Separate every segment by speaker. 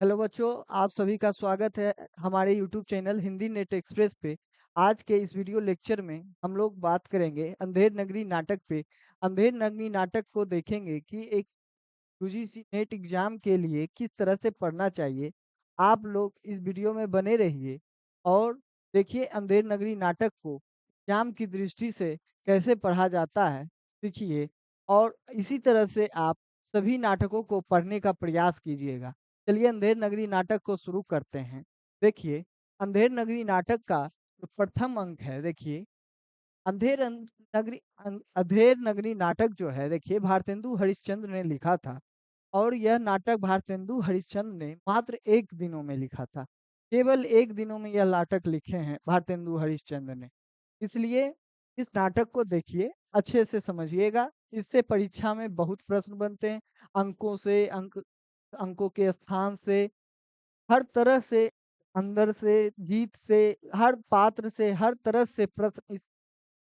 Speaker 1: Hello बच्चों, आप सभी का स्वागत है हमारे YouTube channel Hindi net express पे। आज के इस वीडियो लेक्चर में हम लोग बात करेंगे अंधेर नगरी नाटक पे। अंधेर नगरी नाटक को देखेंगे कि एक यूजीसी नेट एग्जाम के लिए किस तरह से पढ़ना चाहिए। आप लोग इस वीडियो में बने रहिए और देखिए अंधेर नगरी नाटक को एग्जाम की दृष्टि से कैसे पढ़ा जाता है, सीखिए। और इसी तरह से आप सभी नाटकों को पढ़ने का प्रयास कीजिएगा। चलिए अंधेर नगरी नाटक को शुरू करते हैं। देखिए, अंधेर नगरी नाटक का जो प्रथम अंक है, देखिए नगरी अंधेर नगरी नाटक जो है, देखिए भारतेंदु हरिश्चंद्र ने लिखा था। और यह नाटक भारतेंदु हरिश्चंद्र ने मात्र एक दिनों में लिखा था। केवल एक दिनों में यह नाटक लिखे हैं भारतेंदु हरिश्चंद्र ने। इसलिए इस नाटक को देखिए, अच्छे से समझिएगा। इससे परीक्षा में बहुत प्रश्न बनते हैं। अंकों से अंकों के स्थान से, हर तरह से, अंदर से, गीत से, हर पात्र से, हर तरह से प्रश्न इस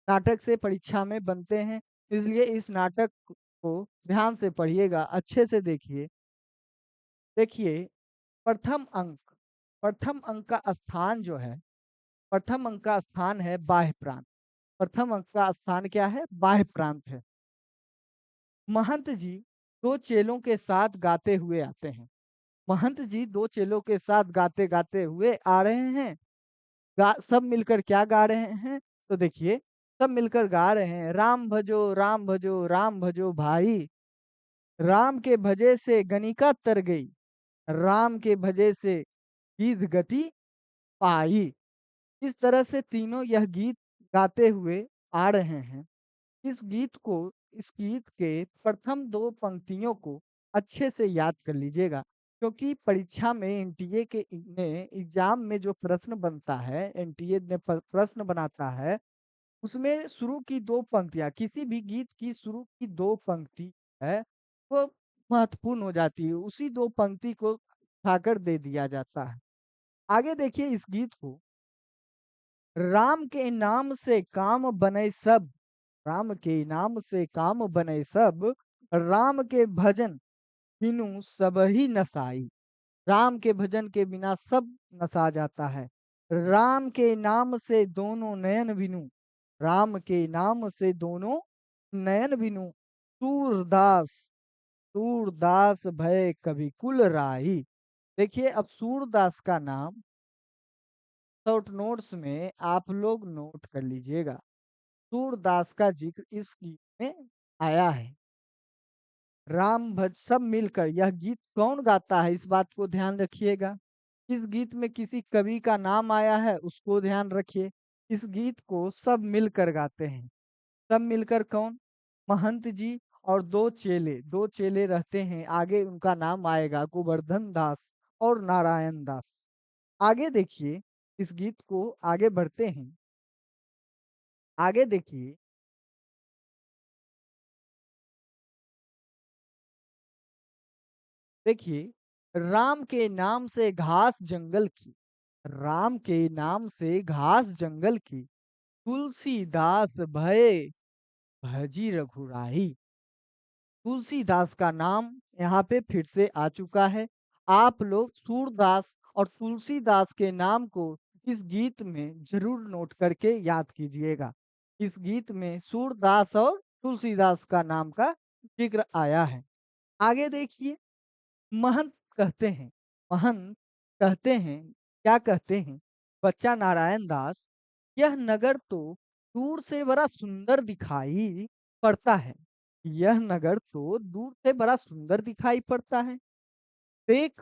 Speaker 1: नाटक से परीक्षा में बनते हैं। इसलिए इस नाटक को ध्यान से पढ़िएगा, अच्छे से देखिए। देखिए, प्रथम अंक प्रथम अंक का स्थान जो है, प्रथम अंक का स्थान है बाह्य प्रांत। प्रथम अंक का स्थान क्या है? बाह्य प्रांत है। महंत जी दो चेलों के साथ गाते हुए आते हैं। महंत जी दो चेलों के साथ गाते गाते हुए आ रहे हैं। सब मिलकर क्या गा रहे हैं? तो देखिए, सब मिलकर गा रहे हैं, राम भजो राम भजो राम भजो भाई, राम के भजे से गणिका तर गई, राम के भजे से गिद्ध गति पाई। इस तरह से तीनों यह गीत गाते हुए आ रहे हैं। इस गीत के प्रथम दो पंक्तियों को अच्छे से याद कर लीजिएगा, क्योंकि परीक्षा में एनटीए में एग्जाम में जो प्रश्न बनता है, एनटीए में प्रश्न बनाता है, उसमें शुरू की दो पंक्तियां, किसी भी गीत की शुरू की दो पंक्ति है, वो महत्वपूर्ण हो जाती है। उसी दो पंक्ति को उठाकर दे दिया जाता है। आगे देखिए इस गीत को, राम के नाम से काम बने सब, राम के नाम से काम बने सब, राम के भजन बिनु सब ही नसाई। राम के भजन के बिना सब नसा जाता है। राम के नाम से दोनों नयन बिनु, राम के नाम से दोनों नयन बिनु, सूरदास, सूरदास भय कभी कुल राही। देखिए, अब सूरदास का नाम शॉर्ट नोट्स में आप लोग नोट कर लीजिएगा। सूरदास का जिक्र इस गीत में आया है। राम भज सब मिलकर, यह गीत कौन गाता है इस बात को ध्यान रखिएगा। इस गीत में किसी कवि का नाम आया है, उसको ध्यान रखिए। इस गीत को सब मिलकर गाते हैं। सब मिलकर कौन? महंत जी और दो चेले रहते हैं, आगे उनका नाम आएगा गोवर्धन दास और नारायण दास। आगे देखिए, इस गीत को आगे बढ़ते हैं। आगे देखिए, देखिए, राम के नाम से घास जंगल की, राम के नाम से घास जंगल की, तुलसीदास भय भजी रघुराई। तुलसीदास का नाम यहाँ पे फिर से आ चुका है। आप लोग सूरदास और तुलसीदास के नाम को इस गीत में जरूर नोट करके याद कीजिएगा। इस गीत में सूरदास और तुलसीदास का नाम का जिक्र आया है। आगे देखिए, महंत कहते हैं, महंत कहते हैं, क्या कहते हैं? बच्चा नारायण दास, यह नगर तो दूर से बड़ा सुंदर दिखाई पड़ता है। यह नगर तो दूर से बड़ा सुंदर दिखाई पड़ता है। देख,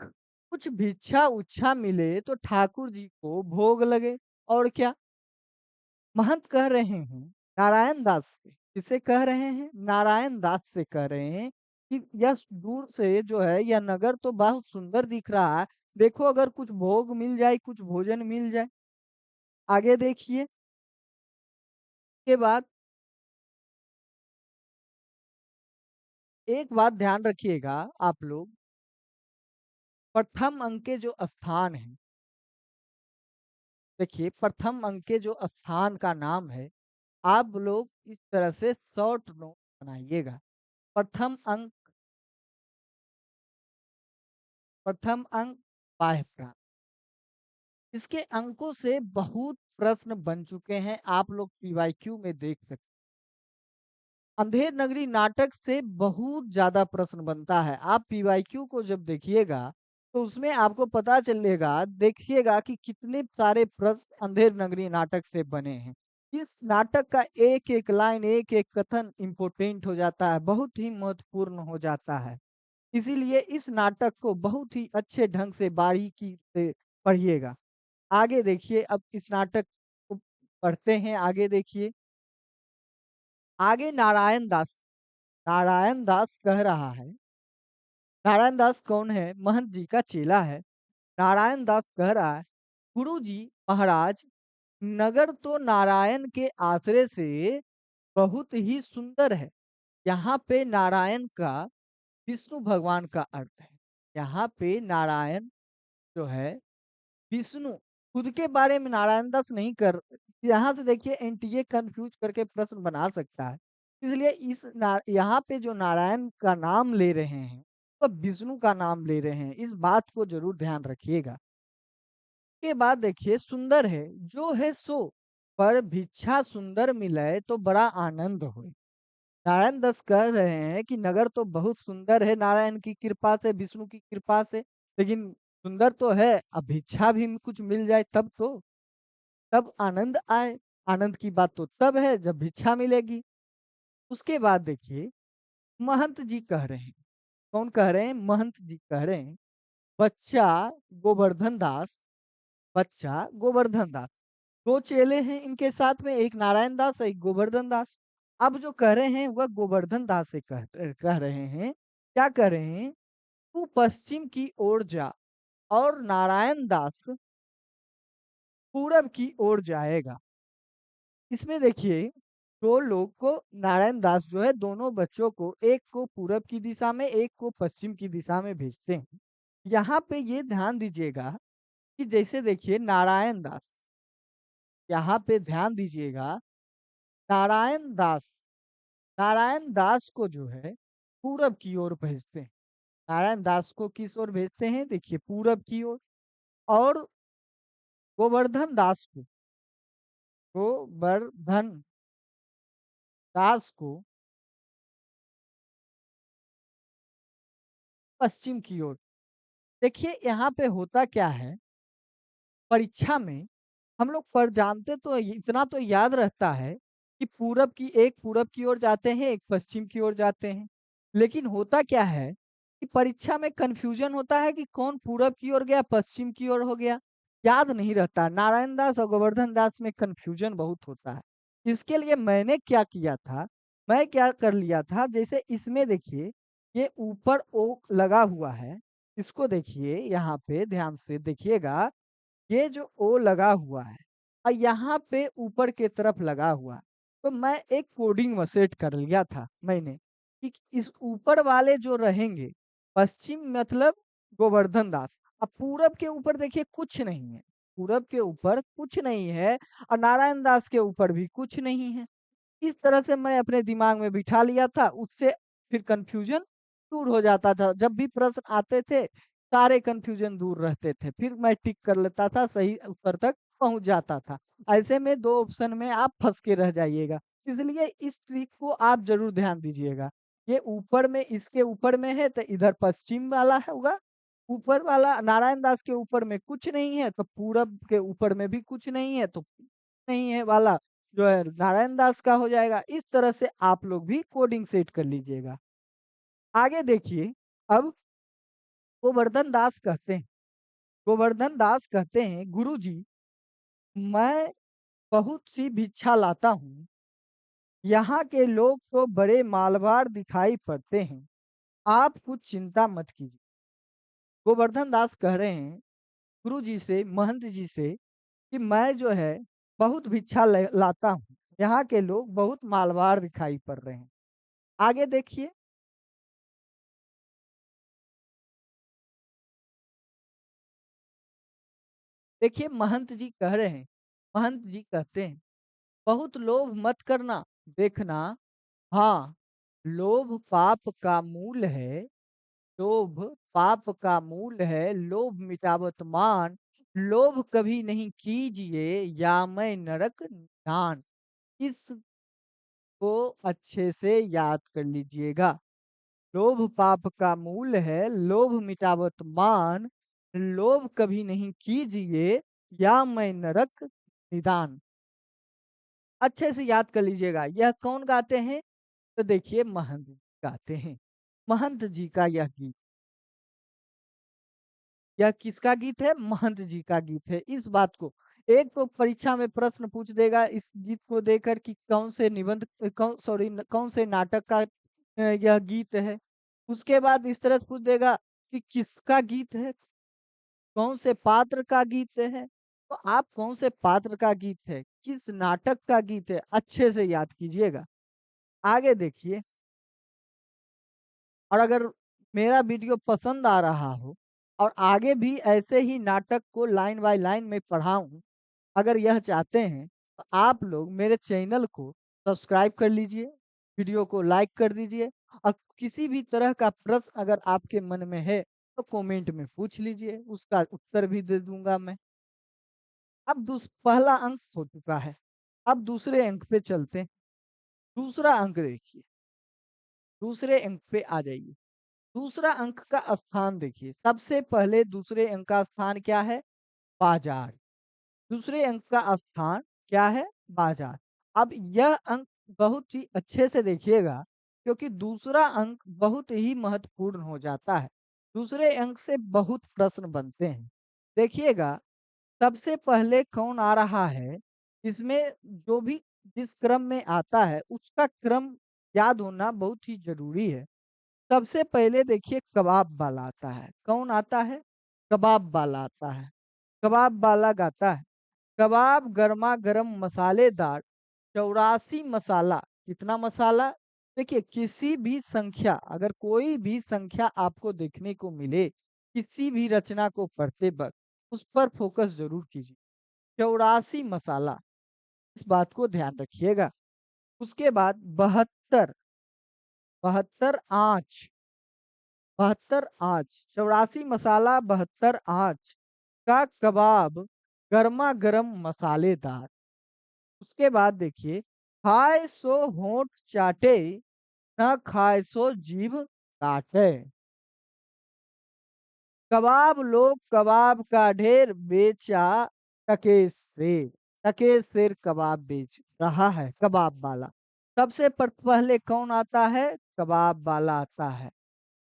Speaker 1: कुछ भिक्षा उच्छा मिले तो ठाकुर जी को भोग लगे। और क्या? महंत कह रहे हैं नारायण दास से, किसे कह रहे हैं? नारायण दास से कह रहे हैं कि यह दूर से जो है यह नगर तो बहुत सुंदर दिख रहा है। देखो, अगर कुछ भोग मिल जाए, कुछ भोजन मिल जाए। आगे देखिए के बाद एक बात ध्यान रखिएगा आप लोग, प्रथम अंक के जो स्थान है, देखिए प्रथम अंक के जो स्थान का नाम है, आप लोग इस तरह से शॉर्ट नोट बनाइएगा। प्रथम अंक, प्रथम अंक बाह्य प्राण। इसके अंकों से बहुत प्रश्न बन चुके हैं, आप लोग पीवाईक्यू में देख सकते। अंधेर नगरी नाटक से बहुत ज़्यादा प्रश्न बनता है। आप पीवाईक्यू को जब देखिएगा, तो उसमें आपको पता चलेगा, देखिएगा कि कितने सारे प्रश्न अंधेर नगरी नाटक से बने हैं। इस नाटक का एक-एक लाइन, एक-एक कथन इम्पोर्टेंट हो जाता है, बहुत ही महत्वपूर्ण हो जाता है। इसीलिए इस नाटक को बहुत ही अच्छे ढंग से बारीकी से पढ़िएगा। आगे देखिए, अब इस नाटक को पढ़ते हैं, आगे देखिए। आगे नारायण दास कह रहा है। नारायण दास कौन है? महंत जी का चेला है। नारायण दास कह रहा है, गुरु जी महाराज, नगर तो नारायण के आश्रय से बहुत ही सुंदर है। यहाँ पे नारायण का विष्णु भगवान का अर्थ है। यहाँ पे नारायण जो है विष्णु, खुद के बारे में नारायण दास नहीं कर, यहाँ से देखिए एनटीए कंफ्यूज करके प्रश्न बना सकता है। इसलिए यहाँ पे जो नारायण का नाम ले रहे हैं, तो विष्णु का नाम ले रहे हैं। इस बात को जरूर ध्यान रखिएगा। के बाद देखिए, सुंदर है जो है सो, पर भिक्षा सुंदर मिले तो बड़ा आनंद हो। नारायण दास कह रहे हैं कि नगर तो बहुत सुंदर है नारायण की कृपा से, विष्णु की कृपा से, लेकिन सुंदर तो है, अब भिक्षा भी कुछ मिल जाए तब तो, तब आनंद आए। आनंद की बात तो तब है जब भिक्षा मिलेगी। उसके बाद देखिए, महंत जी कह रहे हैं। कौन कह रहे हैं? महंत जी कह रहे हैं, बच्चा गोवर्धन दास, बच्चा गोवर्धन दास, दो चेले हैं इनके साथ में, एक नारायण दास एक गोवर्धन दास। अब जो कह रहे हैं वह गोवर्धन दास से कह रहे हैं, क्या कह रहे हैं? तू पश्चिम की ओर जा, और नारायण दास पूरब की ओर जाएगा। इसमें देखिए, दो लोग को नारायण दास जो है, दोनों बच्चों को, एक को पूरब की दिशा में, एक को पश्चिम की दिशा में भेजते हैं। यहाँ पे ये ध्यान दीजिएगा कि जैसे देखिए नारायण दास, यहाँ पे ध्यान दीजिएगा, नारायण दास, नारायण दास को जो है पूरब की ओर भेजते हैं। नारायण दास को किस ओर भेजते हैं? देखिए पूरब की ओर। और गोवर्धन दास को, गोवर्धन दास को पश्चिम की ओर। देखिए यहाँ पे होता क्या है, परीक्षा में हम लोग पर जानते तो इतना तो याद रहता है कि पूरब की, एक पूरब की ओर जाते हैं, एक पश्चिम की ओर जाते हैं। लेकिन होता क्या है कि परीक्षा में कंफ्यूजन होता है कि कौन पूरब की ओर गया, पश्चिम की ओर हो गया, याद नहीं रहता। नारायण दास और गोवर्धन दास में कंफ्यूजन बहुत होता है। इसके लिए मैंने क्या किया था, मैं क्या कर लिया था, जैसे इसमें देखिए, ये ऊपर ओ लगा हुआ है, इसको देखिए, यहाँ पे ध्यान से देखिएगा, ये जो ओ लगा हुआ है और यहाँ पे ऊपर के तरफ लगा हुआ है, तो मैं एक कोडिंग में सेट कर लिया था मैंने कि इस ऊपर वाले जो रहेंगे, पश्चिम मतलब गोवर्धन दास, अब पूरब के ऊपर देखिए कुछ नहीं है, पूरब के ऊपर कुछ नहीं है, और नारायण दास के ऊपर भी कुछ नहीं है। इस तरह से मैं अपने दिमाग में बिठा लिया था, उससे फिर कन्फ्यूजन दूर हो जाता था। जब भी प्रश्न आते थे, सारे कन्फ्यूजन दूर रहते थे। फिर मैं टिक कर लेता था, सही उत्तर तक पहुँच जाता था। ऐसे में 2 ऑप्शन में आप फँस के रह जाइएगा। इसलिए इस ट्रिक को आप ज़रूर ध्यान दीजिएगा। ये ऊपर में, इसके ऊपर में है तो इधर पश्चिम वाला होगा, ऊपर वाला नारायण दास के ऊपर में कुछ नहीं है तो पूरब के ऊपर में भी कुछ नहीं है, तो नहीं है वाला जो है नारायण दास का हो जाएगा। इस तरह से आप लोग भी कोडिंग सेट कर लीजिएगा। आगे देखिए, अब गोवर्धन दास कहते हैं, गोवर्धन दास कहते हैं, गुरुजी मैं बहुत सी भिक्षा लाता हूँ, यहाँ के लोग तो बड़े मालवाड़ दिखाई पड़ते हैं, आप कुछ चिंता मत कीजिए। गोवर्धन दास कह रहे हैं गुरु जी से, महंत जी से, कि मैं जो है बहुत भिक्षा लाता हूँ, यहाँ के लोग बहुत मालवाड़ दिखाई पड़ रहे हैं। आगे देखिए, देखिए महंत जी कह रहे हैं, महंत जी कहते हैं, बहुत लोभ मत करना, देखना, हाँ, लोभ पाप का मूल है, लोभ पाप का मूल है, लोभ मिटावत मान, लोभ कभी नहीं कीजिए, या मैं नरक निदान। इसको अच्छे से याद कर लीजिएगा। लोभ पाप का मूल है, लोभ मिटावत मान, लोभ कभी नहीं कीजिए, या मैं नरक निदान। अच्छे से याद कर लीजिएगा। यह कौन गाते हैं? तो देखिए महंत जी गाते हैं। महंत जी का यह गीत। यह किसका गीत है? महंत जी का गीत है। इस बात को एक तो परीक्षा में प्रश्न पूछ देगा इस गीत को देकर कि कौन से निबंध कौन सॉरी कौन से नाटक का यह गीत है। उसके बाद इस तरह से पूछ देगा कि किसका गीत है, कौन से पात्र का गीत है। तो आप कौन से पात्र का गीत है, किस नाटक का गीत है, अच्छे से याद कीजिएगा। आगे देखिए। और अगर मेरा वीडियो पसंद आ रहा हो और आगे भी ऐसे ही नाटक को लाइन बाय लाइन में पढ़ाऊं, अगर यह चाहते हैं तो आप लोग मेरे चैनल को सब्सक्राइब कर लीजिए, वीडियो को लाइक कर दीजिए, और किसी भी तरह का प्रश्न अगर आपके मन में है तो कमेंट में पूछ लीजिए, उसका उत्तर भी दे दूंगा मैं। अब पहला अंक हो चुका है। अब दूसरे अंक पे चलते हैं। दूसरा अंक देखिए, दूसरे अंक पे आ जाइए। दूसरा अंक का स्थान देखिए। सबसे पहले दूसरे अंक का स्थान क्या है? बाजार। दूसरे अंक का स्थान क्या है? बाजार। अब यह अंक बहुत ही अच्छे से देखिएगा, क्योंकि दूसरा अंक बहुत ही महत्वपूर्ण हो जाता है। दूसरे अंक से बहुत प्रश्न बनते हैं। देखिएगा, सबसे पहले कौन आ रहा है? इसमें जो भी जिस क्रम में आता है उसका क्रम याद होना बहुत ही जरूरी है। सबसे पहले देखिए कबाब वाला आता है। कौन आता है? कबाब वाला आता है। कबाब वाला गाता है, कबाब गरमा गरम मसालेदार, 84 मसाला। कितना मसाला? देखिए किसी भी संख्या, अगर कोई भी संख्या आपको देखने को मिले किसी भी रचना को पढ़ते वक्त, उस पर फोकस जरूर कीजिए। 84 मसाला, इस बात को ध्यान रखिएगा। उसके बाद 72, 72 आंच, 72 आंच, 84 मसाला, 72 आंच का कबाब गर्मा गर्म मसालेदार। उसके बाद देखिए, खाए सो होंठ चाटे, न खाए सो जीभ काटे। कबाब लोग कबाब का ढेर बेचा, टके शेर। टके शेर कबाब बेच रहा है, कबाब वाला। सबसे पहले कौन आता है? कबाब वाला आता है।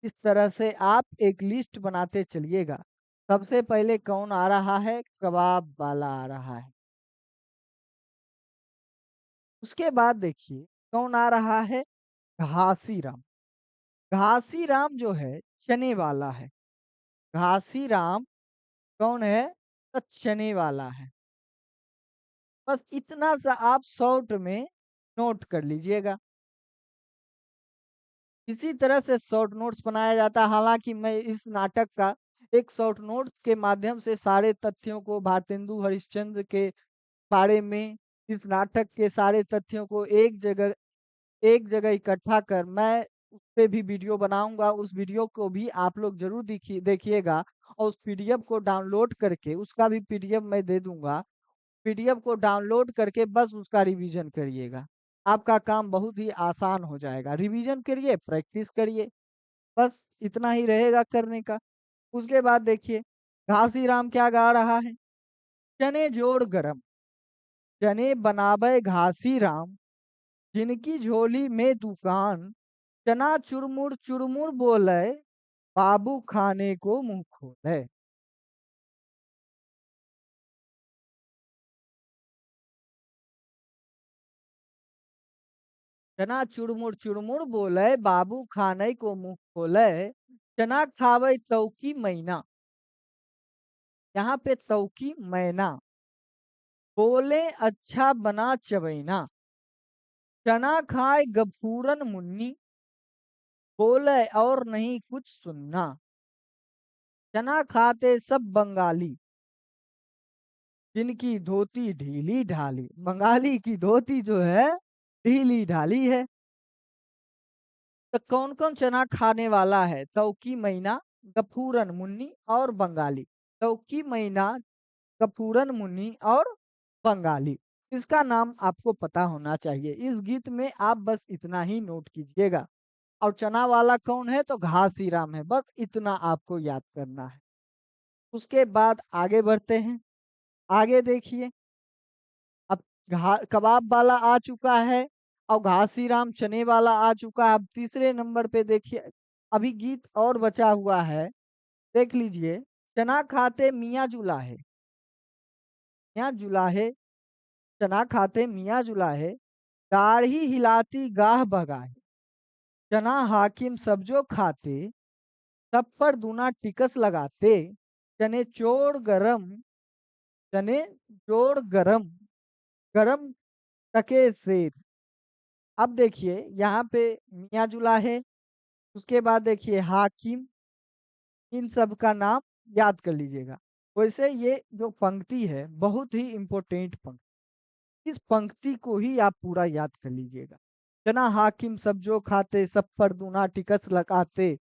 Speaker 1: इस तरह से आप एक लिस्ट बनाते चलिएगा। सबसे पहले कौन आ रहा है? कबाब वाला आ रहा है। उसके बाद देखिए कौन आ रहा है? घासी राम। घासी राम जो है चने वाला है। घासी राम कौन है? तो चने वाला है। बस इतना सा आप शॉर्ट में नोट कर लीजिएगा। इसी तरह से शॉर्ट नोट्स बनाया जाता है। हालांकि मैं इस नाटक का एक शॉर्ट नोट्स के माध्यम से सारे तथ्यों को, भारतेंदु हरिश्चंद्र के बारे में, इस नाटक के सारे तथ्यों को एक जगह इकट्ठा कर मैं उस पे भी वीडियो बनाऊंगा। उस वीडियो को भी आप लोग जरूर देखिएगा, और उस पीडीएफ को डाउनलोड करके उसका भी पीडीएफ मैं दे दूंगा। पीडीएफ को डाउनलोड करके बस उसका रिवीजन करिएगा। आपका काम बहुत ही आसान हो जाएगा। रिवीजन करिए, प्रैक्टिस करिए, बस इतना ही रहेगा करने का। उसके बाद देखिए घासी राम क्या गा रहा है? चने जोड़ गरम, चने बनावे घासी राम, जिनकी झोली में दुकान, चना चुरमुर चुरमुर बोले, बाबू खाने को मुंह खोले। चना चुरमुर चुरमुर बोले, बाबू खाने को मुंह खोले, चना खावे तौकी मैना। यहाँ पे तौकी मैना, बोले अच्छा बना चबैना। चना खाए गफूरन मुन्नी, बोले और नहीं कुछ सुनना। चना खाते सब बंगाली, जिनकी धोती ढीली ढाली। बंगाली की धोती जो है ढीली ढाली है। तो कौन कौन चना खाने वाला है? तौकी मैना, गफूरन मुन्नी और बंगाली। तौकी मैना, गफूरन मुन्नी और बंगाली। इसका नाम आपको पता होना चाहिए। इस गीत में आप बस इतना ही नोट कीजिएगा। और चना वाला कौन है? तो घासी राम है। बस इतना आपको याद करना है। उसके बाद आगे बढ़ते हैं। आगे देखिए, अब कबाब वाला आ चुका है और घासी राम चने वाला आ चुका है। अब तीसरे नंबर पे देखिए, अभी गीत और बचा हुआ है। देख लीजिए, चना खाते मियाँ जुलाहे। मियाँ जुलाहे, चना खाते मियाँ जुलाहे, दाढ़ी हिलाती गाह बगाहे। चना हाकिम सब्जो खाते, सब पर दूना टिकस लगाते। चने चोर गरम, चने जोड़ गरम, गरम टके सेर। अब देखिए यहाँ पे मियाँ जुलाहे, उसके बाद देखिए हाकिम, इन सब का नाम याद कर लीजिएगा। वैसे ये जो पंक्ति है बहुत ही इंपॉर्टेंट पंक्ति, इस पंक्ति को ही आप पूरा याद कर लीजिएगा। चना हाकिम सब जो खाते, सब पर दूना टिकस लगाते।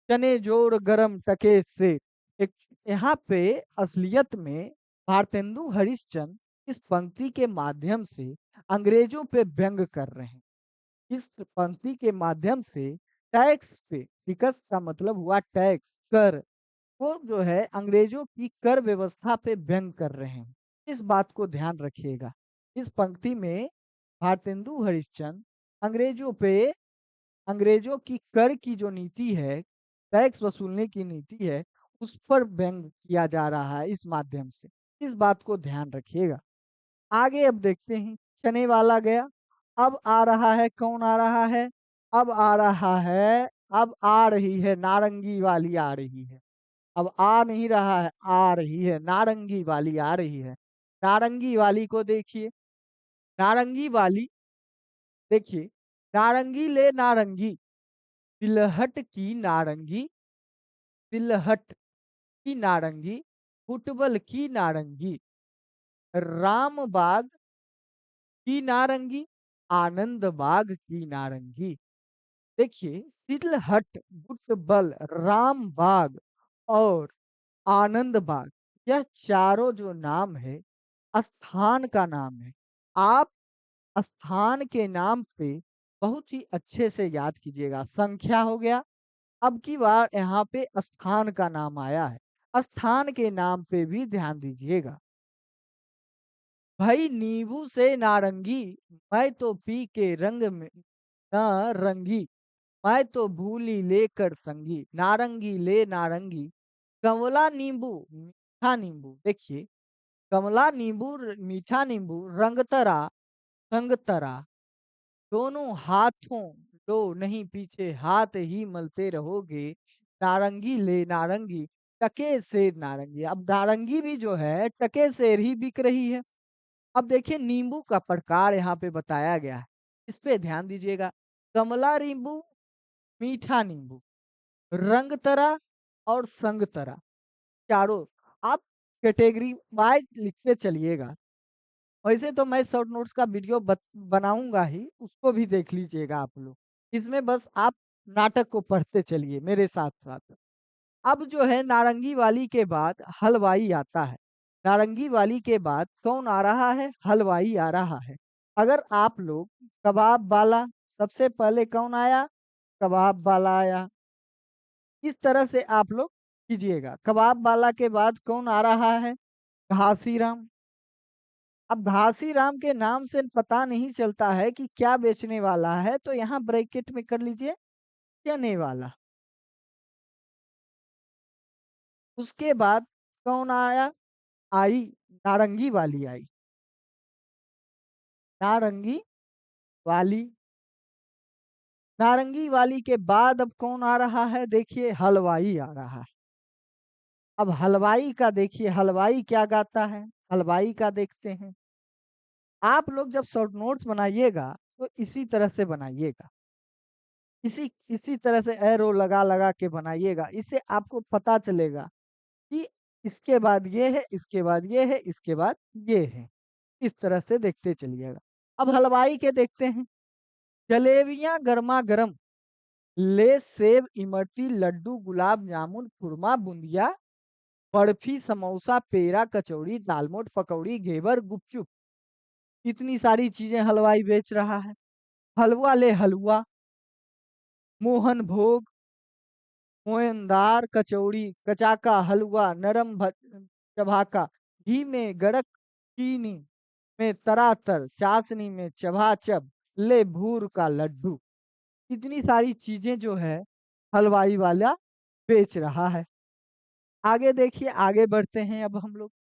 Speaker 1: चने जोड़ गरम टके से। एक यहाँ पे असलियत में भारतेंदु हरिश्चंद्र इस पंक्ति के माध्यम से अंग्रेजों पे व्यंग कर रहे हैं। इस पंक्ति के माध्यम से टैक्स पे, टिकस का मतलब हुआ टैक्स, कर, वो जो है अंग्रेजों की कर व्यवस्था पे व्यंग कर रहे हैं। इस बात को ध्यान रखिएगा। इस पंक्ति में भारतेंदु हरिश्चंद्र अंग्रेजों पे, अंग्रेजों की कर की जो नीति है, टैक्स वसूलने की नीति है, उस पर व्यंग किया जा रहा है इस माध्यम से। इस बात को ध्यान रखिएगा। आगे अब देखते हैं, चने वाला गया। अब आ रहा है, कौन आ रहा है? अब आ रहा है, अब आ रही है नारंगी वाली आ रही है। अब आ नहीं रहा है, आ रही है नारंगी वाली आ रही है। नारंगी वाली को देखिए, नारंगी वाली देखिए, नारंगी ले नारंगी, तिलहट की नारंगी, तिलहट की नारंगी, फुटबल की नारंगी, राम बाग की नारंगी, आनंद बाग की नारंगी। देखिए, सिलहट, फुटबल, राम बाग और आनंद बाग, यह चारों जो नाम है स्थान का नाम है। आप स्थान के नाम पे बहुत ही अच्छे से याद कीजिएगा। संख्या हो गया, अब की बार यहाँ पे स्थान का नाम आया है, स्थान के नाम पे भी ध्यान दीजिएगा। भाई नींबू से नारंगी, मैं तो पी के रंग में न रंगी, मैं तो भूली लेकर संगी। नारंगी ले नारंगी, कमला नींबू मीठा नींबू। देखिए, कमला नींबू मीठा नींबू, रंगतरा संगतरा, दोनों हाथों लो नहीं पीछे, हाथ ही मलते रहोगे। नारंगी ले नारंगी, टके सेर नारंगी। अब नारंगी भी जो है टके सेर ही बिक रही है। अब देखिए, नींबू का प्रकार यहाँ पे बताया गया है, इस पे ध्यान दीजिएगा। कमला नींबू, मीठा नींबू, रंगतरा और संगतरा, चारों आप कैटेगरी वाइज लिखते चलिएगा। वैसे तो मैं शॉर्ट नोट्स का वीडियो बनाऊंगा ही, उसको भी देख लीजिएगा आप लोग। इसमें बस आप नाटक को पढ़ते चलिए मेरे साथ साथ। अब जो है नारंगी वाली के बाद हलवाई आता है। नारंगी वाली के बाद कौन आ रहा है? हलवाई आ रहा है। अगर आप लोग कबाब वाला, सबसे पहले कौन आया? कबाब वाला आया। इस तरह से आप लोग कीजिएगा। कबाब वाला के बाद कौन आ रहा है? घासी राम। अब घासी राम के नाम से पता नहीं चलता है कि क्या बेचने वाला है, तो यहाँ ब्रैकेट में कर लीजिए चने वाला। उसके बाद कौन आया? आई नारंगी वाली आई, नारंगी वाली। नारंगी वाली के बाद अब कौन आ रहा है? देखिए, हलवाई आ रहा है। अब हलवाई का देखिए, हलवाई क्या गाता है, हलवाई का देखते हैं। आप लोग जब शॉर्ट नोट्स बनाइएगा तो इसी तरह से बनाइएगा, इसी इसी तरह से एरो लगा लगा के बनाइएगा। इससे आपको पता चलेगा कि इसके बाद ये है, इसके बाद ये है, इसके बाद ये है। इस तरह से देखते चलिएगा। अब हलवाई के देखते हैं। जलेबियां गर्मा गर्म, ले सेब इमरती लड्डू गुलाब जामुन खुरमा बूंदिया बर्फी समोसा पेड़ा कचौड़ी दालमोट पकौड़ी घेवर गुपचुप। इतनी सारी चीजें हलवाई बेच रहा है। हलवा ले हलवा, मोहन भोग, मोहनदार कचौड़ी कचाका हलवा नरम चबाका, घी में गड़क, चीनी में तरातर, चाशनी में चबाचब, ले भूर का लड्डू। इतनी सारी चीजें जो है हलवाई वाला बेच रहा है। आगे देखिए, आगे बढ़ते हैं अब हम लोग।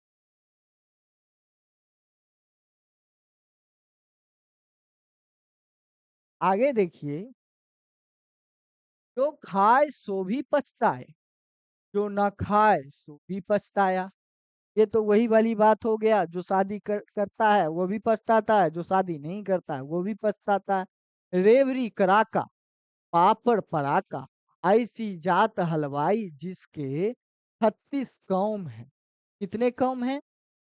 Speaker 1: आगे देखिए, जो खाए सो भी पछताए, जो ना खाए सो भी पछताया। ये तो वही वाली बात हो गया, जो शादी करता है वो भी पछताता है, जो शादी नहीं करता है वो भी पछताता है। रेवड़ी कराका, पापड़ पराका, ऐसी जात हलवाई जिसके 36 कौम है। कितने कौम है?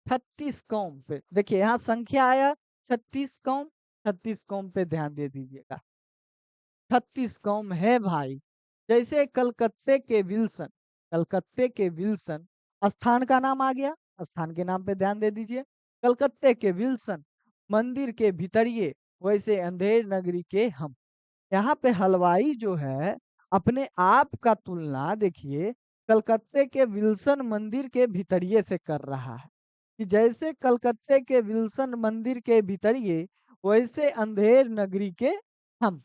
Speaker 1: 36 कौम पे देखिए, यहाँ संख्या आया 36 कौम। 36 कौम पे ध्यान दे दीजिएगा, 36 कौम है भाई। जैसे कलकत्ते के विल्सन, कलकत्ते के विल्सन स्थान का नाम आ गया, स्थान के नाम पे ध्यान दे दीजिए। कलकत्ते के विल्सन मंदिर के भीतरिए, वैसे अंधेर नगरी के हम। यहाँ पे हलवाई जो है अपने आप का तुलना देखिए कलकत्ते के विल्सन मंदिर के भीतरिए से कर रहा है, कि जैसे कलकत्ते के विल्सन मंदिर के भीतरिए वैसे अंधेर नगरी के हम।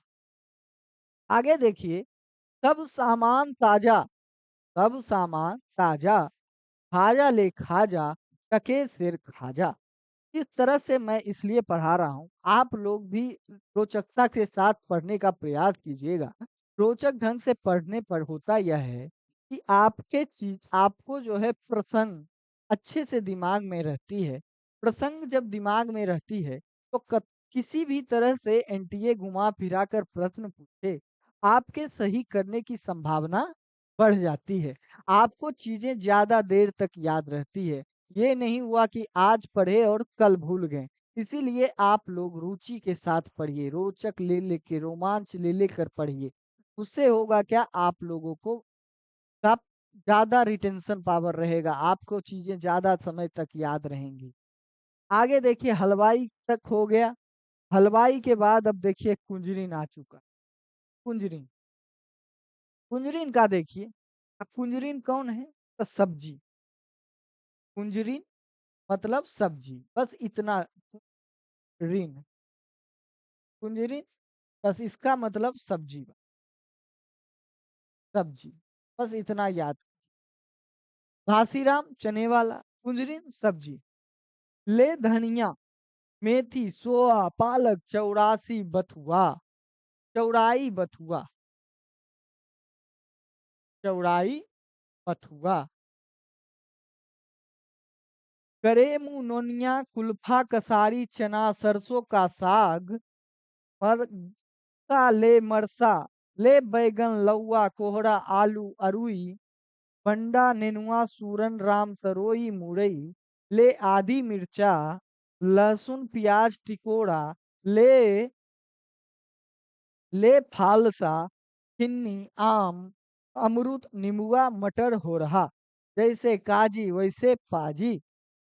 Speaker 1: आगे देखिए, सब सामान ताजा, सब सामान ताजा, खाजा ले खाजा, टके सिर खाजा। इस तरह से मैं इसलिए पढ़ा रहा हूँ, आप लोग भी रोचकता के साथ पढ़ने का प्रयास कीजिएगा। रोचक ढंग से पढ़ने पर होता यह है कि आपके चीज आपको जो है प्रसंग अच्छे से दिमाग में रहती है। प्रसंग जब दिमाग में रहती है तो किसी भी तरह से एनटीए घुमा फिरा कर प्रश्न पूछे, आपके सही करने की संभावना बढ़ जाती है। आपको चीजें ज्यादा देर तक याद रहती है। ये नहीं हुआ कि आज पढ़े और कल भूल गए। इसीलिए आप लोग रुचि के साथ पढ़िए, रोचक ले लेके रोमांच ले लेकर पढ़िए। उससे होगा क्या, आप लोगों को आप ज्यादा रिटेंशन पावर रहेगा, आपको चीजें ज्यादा समय तक याद रहेंगी। आगे देखिए, हलवाई तक हो गया। हलवाई के बाद अब देखिए कुंजरीन आ चुका। कुंजरीन, कुंजरीन का देखिए। अब कुंजरीन कौन है? तो सब्जी। कुंजरीन मतलब सब्जी, बस इतना। रीन, कुंजरीन, बस इसका मतलब सब्जी। सब्जी, बस इतना याद। घासीराम चने वाला, कुंजरीन सब्जी। ले धनिया मेथी सोआ पालक चौरासी बथुआ, चौराई बथुआ, चौराई बथुआ। करे मुंह नोनिया कुल्फा कसारी चना सरसों का साग, मर का ले मरसा, ले बैगन लौआ कोहड़ा आलू अरुई, बंडा नेनुआ सूरन राम तरोई मुरई, ले आधी मिर्चा, लहसुन प्याज टिकोड़ा, ले ले फालसा, किन्नी आम अमरूद नींबुआ मटर हो रहा। जैसे काजी वैसे पाजी,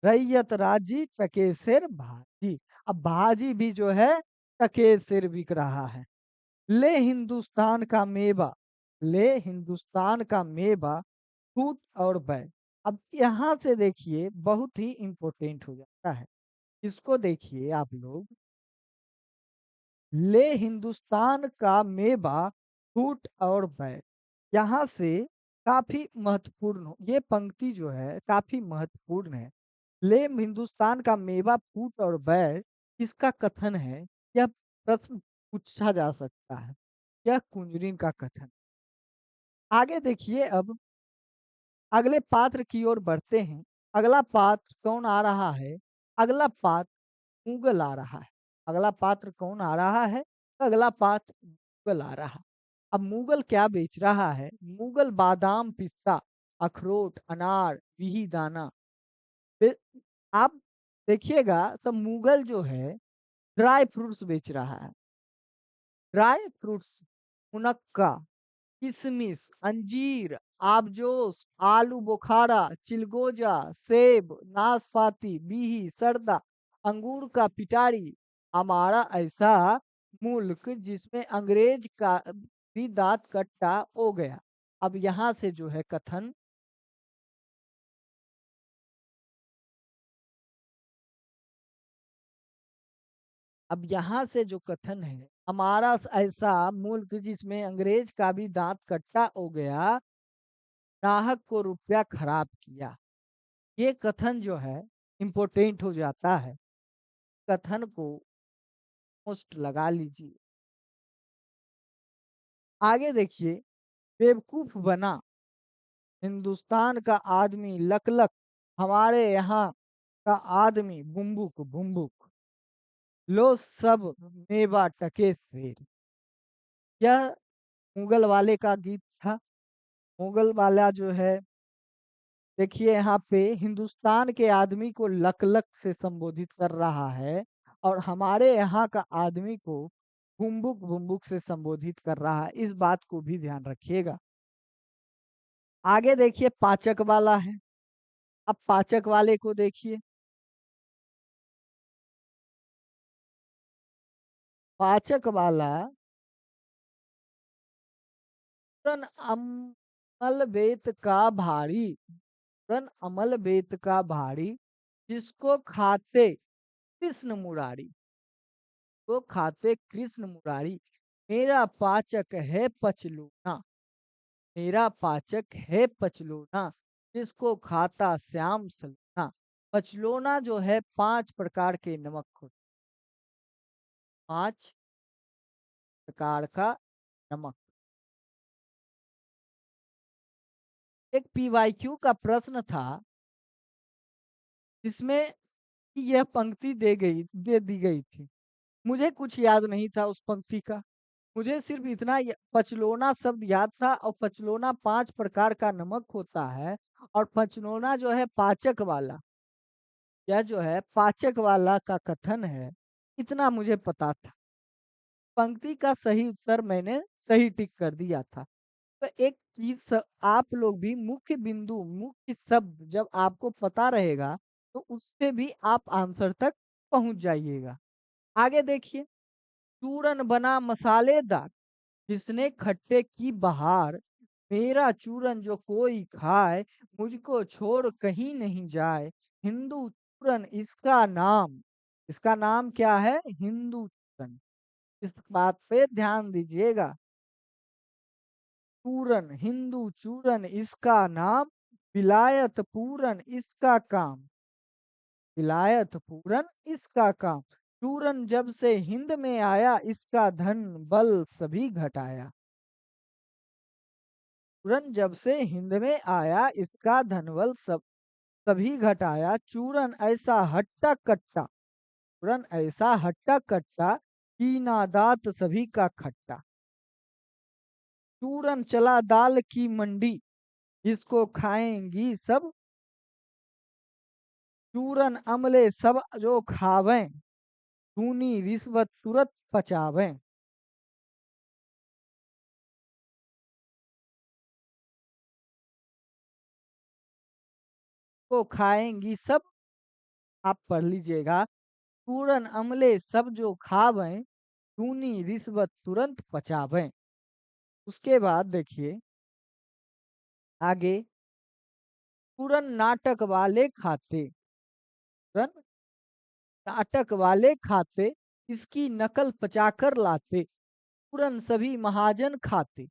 Speaker 1: रैयत राजी टके सिर भाजी। अब भाजी भी जो है टके सिर बिक रहा है। ले हिंदुस्तान का मेवा, ले हिंदुस्तान का मेवा फूट और बै। अब यहाँ से देखिए बहुत ही इंपॉर्टेंट हो जाता है। इसको देखिए आप लोग, ले हिंदुस्तान का मेवा फूट और बै। यहाँ से काफी महत्वपूर्ण ये पंक्ति जो है काफी महत्वपूर्ण है। ले हिंदुस्तान का मेवा फूट और बै, इसका कथन है। यह प्रश्न पूछा जा सकता है, यह कुंजरीन का कथन। आगे देखिए, अब अगले पात्र की ओर बढ़ते हैं। अगला पात्र कौन आ रहा है? अगला पात्र मुगल आ रहा है। अगला पात्र कौन आ रहा है? अगला पात्र मुगल आ रहा है। अब मुगल क्या बेच रहा है? मुगल बादाम पिस्ता अखरोट अनार मिही दाना। बे- आप देखिएगा तो मुगल जो है ड्राई फ्रूट्स बेच रहा है। ड्राई फ्रूट्स, मुनक्का, किशमिश, अंजीर, आबजोस, आलू बुखारा, चिलगोजा, सेब, नाशपाती, बीही, सरदा, अंगूर का पिटारी। हमारा ऐसा मुल्क जिसमें अंग्रेज का भी दांत कट्टा हो गया। अब यहाँ से जो है कथन, अब यहाँ से जो कथन है, हमारा ऐसा मुल्क जिसमें अंग्रेज का भी दांत कट्टा हो गया, नाहक को रुपया खराब किया। ये कथन जो है इम्पोर्टेंट हो जाता है। कथन को पोस्ट लगा लीजिए। आगे देखिए, बेवकूफ बना हिंदुस्तान का आदमी लक लक, हमारे यहाँ का आदमी बुम्बुक बुम्बुक, लो सब मेवा टके से। यह मुगल वाले का गीत था। मुगल वाला जो है, देखिए यहाँ पे हिंदुस्तान के आदमी को लक लक से संबोधित कर रहा है, और हमारे यहाँ का आदमी को बुम्बुक बुम्बुक से संबोधित कर रहा है। इस बात को भी ध्यान रखिएगा। आगे देखिए, पाचक वाला है। अब पाचक वाले को देखिए। पाचक वाला, तन अमल बेत का भारी, तन अमल बेत का भारी, जिसको खाते कृष्ण मुरारी, को खाते कृष्ण मुरारी। मेरा पाचक है पचलूना, मेरा पाचक है पचलूना, जिसको खाता श्याम सलूना। पचलोना जो है 5 प्रकार के नमक होते, 5 प्रकार का नमक। एक पीवाईक्यू का प्रश्न था, जिसमें यह पंक्ति दे दी गई थी। मुझे कुछ याद नहीं था उस पंक्ति का। मुझे सिर्फ इतना पचलोना शब्द याद था, और पचलोना 5 प्रकार का नमक होता है, और पचलोना जो है पाचक वाला, यह जो है पाचक वाला का कथन है। इतना मुझे पता था। पंक्ति का सही उत्तर मैंने सही टिक कर दिया था। तो एक चीज आप लोग भी मुख्य बिंदु, मुख्य शब्द जब आपको पता रहेगा, तो उससे भी आप आंसर तक पहुंच जाइएगा। आगे देखिए, चूरन बना मसालेदार, जिसने खट्टे की बहार, मेरा चूरन जो कोई खाए, मुझको छोड़ कहीं नहीं जाए। हिंदू चूरन इसका नाम, इसका नाम क्या है? हिंदू चूरन। इस बात पे ध्यान दीजिएगा। चूरन, हिंदू चूरन इसका नाम, विलायत पूरन इसका काम, विलायत पूरन इसका काम। चूरन जब से हिंद में आया, इसका धन बल सभी घटाया। चूरन जब से हिंद में आया, इसका धनबल सभी घटाया। चूरन ऐसा हट्टा कट्टा, चूरन ऐसा हट्टा कट्टा, कीना दांत सभी का खट्टा। चूरन चला दाल की मंडी, इसको खाएंगी सब, चूरन अमले सब जो खावें, खूनी रिश्वत तुरत पचावें। को खाएंगी सब, आप पढ़ लीजिएगा। चूरन अमले सब जो खावें, खूनी रिश्वत तुरंत पचावें। उसके बाद देखिए आगे, चूरन नाटक वाले खाते, चूरन नाटक वाले खाते, इसकी नकल पचाकर लाते। चूरन सभी महाजन खाते,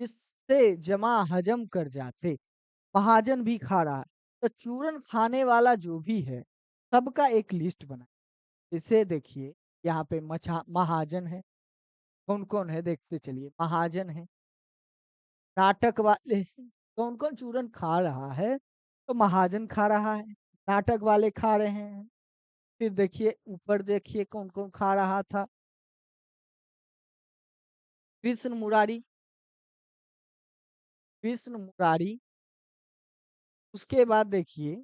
Speaker 1: इससे जमा हजम कर जाते। महाजन भी खा रहा है। तो चूरन खाने वाला जो भी है, सबका एक लिस्ट बना। इसे देखिए, यहाँ पे मछा महाजन है। कौन कौन है देखते चलिए। महाजन है, नाटक वाले, कौन कौन चूरन खा रहा है? तो महाजन खा रहा है, नाटक वाले खा रहे हैं। फिर देखिए ऊपर, देखिए कौन कौन खा रहा था। कृष्ण मुरारी, कृष्ण मुरारी। उसके बाद देखिए,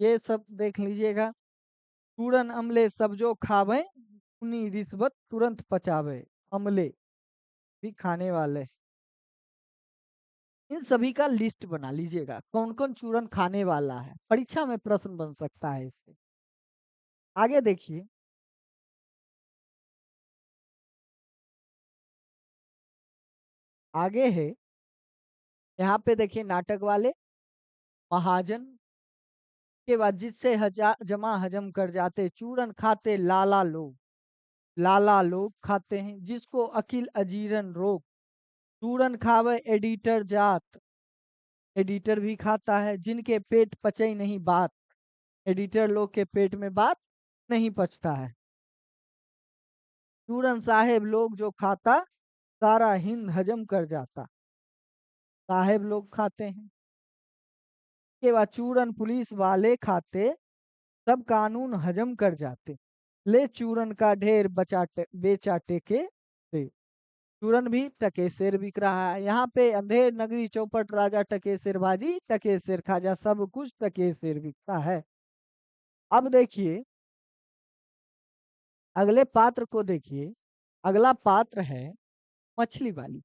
Speaker 1: ये सब देख लीजिएगा। चूरन अमले सब जो खावे, उनी रिश्वत तुरंत पचावे। अमले भी खाने वाले। इन सभी का लिस्ट बना लीजिएगा, कौन कौन चूरन खाने वाला है, परीक्षा में प्रश्न बन सकता है इससे। आगे देखिए। आगे है, यहाँ पे देखिए नाटक वाले, महाजन के बाद जिससे जमा हजम कर जाते, चूरन खाते लाला लोग। लाला लोग खाते हैं, जिसको अकिल अजीरन रोग। चूरन खावे एडिटर जात। एडिटर भी खाता है, जिनके पेट पचे नहीं बात। एडिटर लोग के पेट में बात नहीं पचता है। चूरन साहेब लोग जो खाता, सारा हिंद हजम कर जाता। साहेब लोग खाते हैं। के बाद चूरन पुलिस वाले खाते, सब कानून हजम कर जाते। ले चूरन का ढेर बेचा टेके से। चूरन भी टकेसेर बिक रहा है। यहाँ पे अंधेर नगरी चौपट राजा टकेसेर बाजी, टकेसेर खाजा, सब कुछ टकेसेर बिकता है। अब देखिए अगले पात्र को देखिए। अगला पात्र है मछली वाली।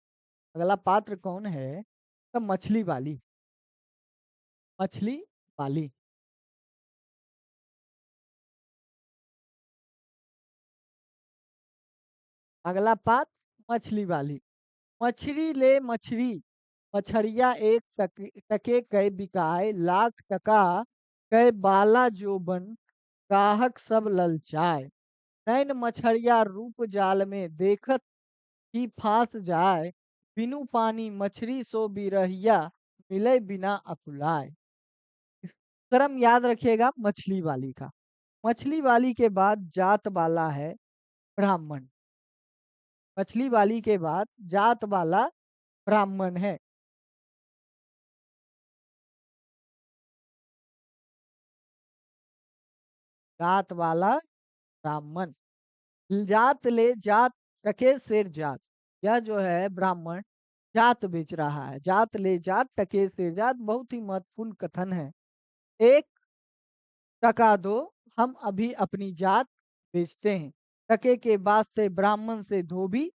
Speaker 1: अगला पात्र कौन है? तो मछली वाली। मछली वाली। अगला पात्र मछली वाली। मछली ले मछली, मछरिया एक टके कै बिकाय, लाख टका कै बाला जो बन, ग्राहक सब ललचाए। नैन मछरिया रूप जाल में देखत ही फांस जाए, बिनु पानी मछरी सो बिरहिया, मिले बिना अकुलाए। इस क्रम याद रखिएगा मछली वाली का। मछली वाली के बाद जात वाला है ब्राह्मण। मछली वाली के बाद जात वाला ब्राह्मण है। जात वाला ब्राह्मण। जात ले जात टके शेर जात। यह जो है ब्राह्मण जात बेच रहा है। जात ले जात टके शेर जात बहुत ही महत्वपूर्ण कथन है। एक टका दो, हम अभी अपनी जात बेचते हैं। टके के वास्ते ब्राह्मण से धोबी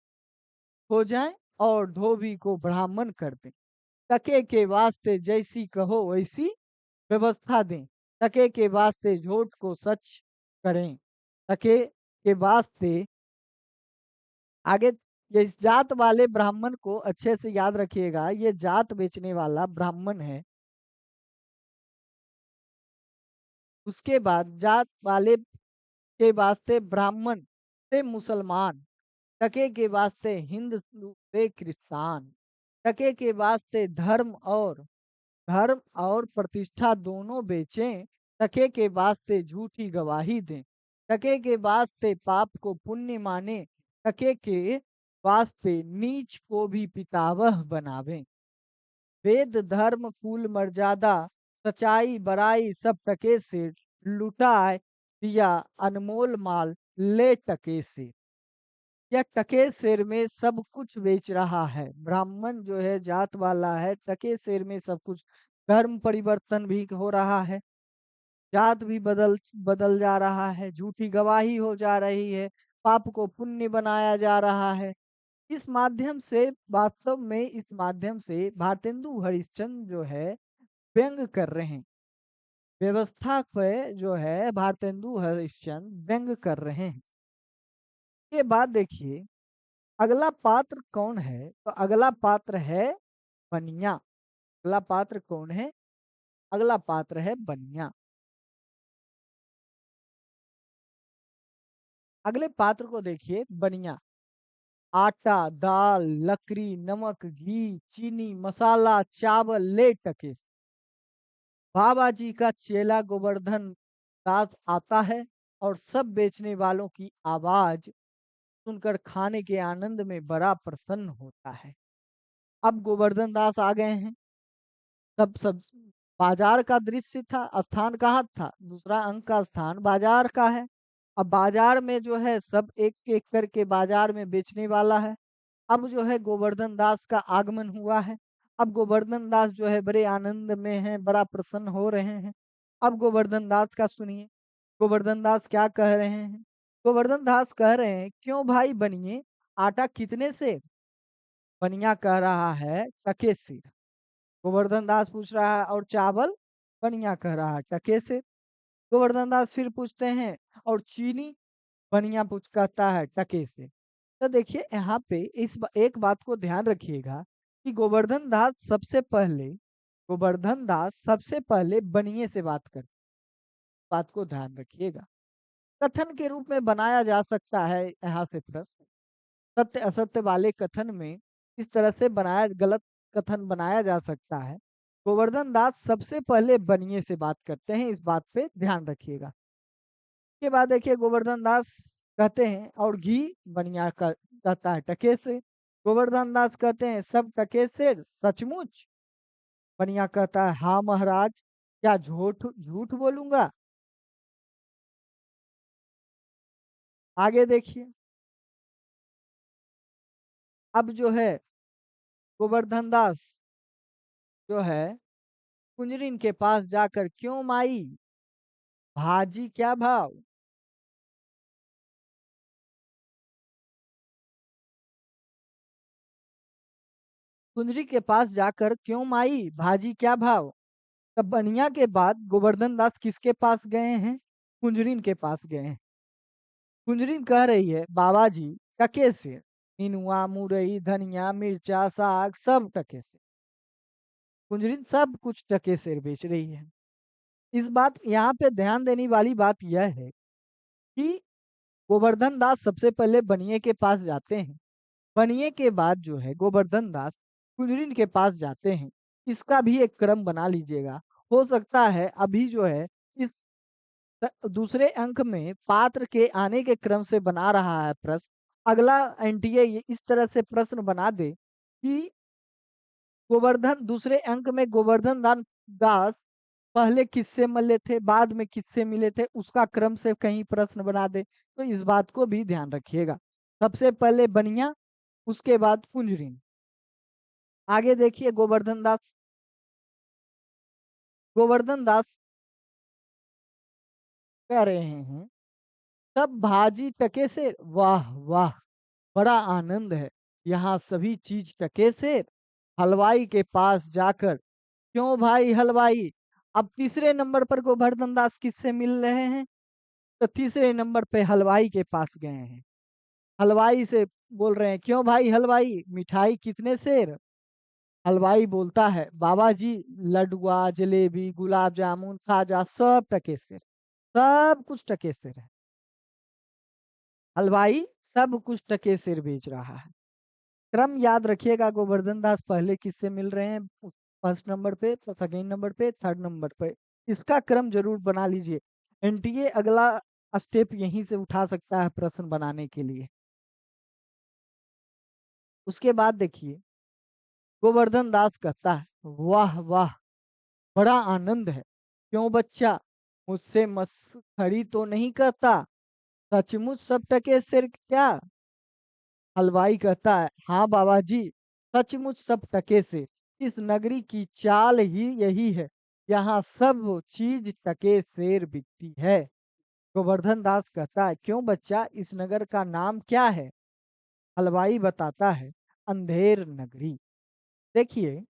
Speaker 1: हो जाए और धोबी को ब्राह्मण कर दें। टके के वास्ते जैसी कहो वैसी व्यवस्था दें। टके के वास्ते झूठ को सच करें। टके के वास्ते आगे। ये इस जात वाले ब्राह्मण को अच्छे से याद रखिएगा, ये जात बेचने वाला ब्राह्मण है। उसके बाद जात वाले के वास्ते ब्राह्मण से मुसलमान। टके के वास्ते हिंदू से क्रिस्तान। टके के वास्ते धर्म और प्रतिष्ठा दोनों बेचें। टके के वास्ते झूठी गवाही दें। टके के वास्ते पाप को पुण्य माने। टके के वास्ते नीच को भी पितावह बनावें। वेद धर्म कुल मर्यादा, सच्चाई बड़ाई सब टके से लुटाए दिया। अनमोल माल ले टके से। यह टके शेर में सब कुछ बेच रहा है। ब्राह्मण जो है जात वाला है, टके शेर में सब कुछ। धर्म परिवर्तन भी हो रहा है। जात भी बदल बदल जा रहा है। झूठी गवाही हो जा रही है। पाप को पुण्य बनाया जा रहा है। इस माध्यम से वास्तव में इस माध्यम से भारतेंदु हरिश्चंद्र जो है व्यंग कर रहे हैं। व्यवस्था पे जो है भारतेंदु हरिश्चंद्र व्यंग कर रहे हैं। के बाद देखिए अगला पात्र कौन है? तो अगला पात्र है बनिया। अगला पात्र कौन है? अगला पात्र है बनिया। अगले पात्र को देखिए बनिया। आटा दाल लकड़ी नमक घी चीनी मसाला चावल ले टके। बाबा जी का चेला गोवर्धन दास आता है और सब बेचने वालों की आवाज सुनकर खाने के आनंद में बड़ा प्रसन्न होता है। अब गोवर्धन दास आ गए हैं। तब सब बाजार का दृश्य था। स्थान कहाँ था? दूसरा अंक का स्थान बाजार का है। अब बाजार में जो है सब एक एक करके बाजार में बेचने वाला है। अब जो है गोवर्धन दास का आगमन हुआ है। अब गोवर्धन दास जो है बड़े आनंद में हैं, बड़ा प्रसन्न हो रहे हैं। अब गोवर्धन दास का सुनिए, गोवर्धन दास क्या कह रहे हैं। गोवर्धन दास कह रहे हैं, क्यों भाई बनिए, आटा कितने से? बनिया कह रहा है टके से। गोवर्धन दास पूछ रहा है, और चावल? बनिया कह रहा है टके से। गोवर्धन दास फिर पूछते हैं, और चीनी? बनिया पूछ कहता है टके से। तो देखिए यहाँ पे एक बात को ध्यान रखिएगा कि गोवर्धन दास सबसे पहले बनिए से बात कर, बात को ध्यान रखिएगा। कथन के रूप में बनाया जा सकता है यहाँ से प्रश्न, सत्य असत्य वाले कथन में इस तरह से बनाया, गलत कथन बनाया जा सकता है। गोवर्धन दास सबसे पहले बनिए से बात करते हैं, इस बात पे ध्यान रखिएगा। के बाद देखिए गोवर्धन दास कहते हैं, और घी? बनिया कहता है टके से। गोवर्धन दास कहते हैं, सब टके से सचमुच? बनिया कहता है, हाँ महाराज, क्या झूठ झूठ बोलूंगा? आगे देखिए, अब जो है गोवर्धन दास जो है कुंजरिन के पास जाकर, क्यों माई, भाजी क्या भाव? कुंजरी के पास जाकर, क्यों माई, भाजी क्या भाव? तब बनिया के बाद गोवर्धन दास किसके पास गए हैं? कुंजरिन के पास गए हैं। कुंजरिन कह रही है, बाबा जी टके से, निनुआ मुरई धनिया मिर्चा साग सब टके से। कुंजरिन सब कुछ टके से बेच रही है। इस बात यहाँ पे ध्यान देने वाली बात यह है कि गोवर्धन दास सबसे पहले बनिए के पास जाते हैं, बनिए के बाद जो है गोवर्धन दास कुंजरिन के पास जाते हैं। इसका भी एक क्रम बना लीजिएगा। हो सकता है अभी जो है इस दूसरे अंक में पात्र के आने के क्रम से बना रहा है प्रश्न, अगला एनटीए इस तरह से प्रश्न बना दे कि गोवर्धन दूसरे अंक में दास पहले किससे मिले थे, बाद में किससे मिले थे, उसका क्रम से कहीं प्रश्न बना दे। तो इस बात को भी ध्यान रखिएगा। सबसे पहले बनिया, उसके बाद कुंजरिन। आगे देखिए गोवर्धन दास कह रहे हैं, सब भाजी टके से? वाह वाह, बड़ा आनंद है, यहाँ सभी चीज टके से। हलवाई के पास जाकर, क्यों भाई हलवाई? अब तीसरे नंबर पर गोवर्धन दास किससे मिल रहे हैं? तो तीसरे नंबर पे हलवाई के पास गए हैं। हलवाई से बोल रहे हैं, क्यों भाई हलवाई, मिठाई कितने सेर? हलवाई बोलता है, बाबा जी लडुआ जलेबी गुलाब जामुन खाजा सब टके से, सब कुछ टके से है। हलवाई सब कुछ टके से बेच रहा है। क्रम याद रखिएगा, गोवर्धन दास पहले किससे मिल रहे हैं, फर्स्ट नंबर पे, सेकेंड नंबर पे, थर्ड नंबर पे। इसका क्रम जरूर बना लीजिए। एनटीए अगला स्टेप यहीं से उठा सकता है प्रश्न बनाने के लिए। उसके बाद देखिए गोवर्धन दास कहता है, वाह वाह, बड़ा आनंद है, क्यों बच्चा, मुझसे मस्खरी तो नहीं करता, सचमुच सब टके सिर क्या? हलवाई कहता है, हाँ बाबा जी, सचमुच सब टके से। इस नगरी की चाल ही यही है, यहाँ सब चीज टके सेर बिकती है। गोवर्धन दास कहता है, क्यों बच्चा, इस नगर का नाम क्या है? हलवाई बताता है, अंधेर नगरी। देखिए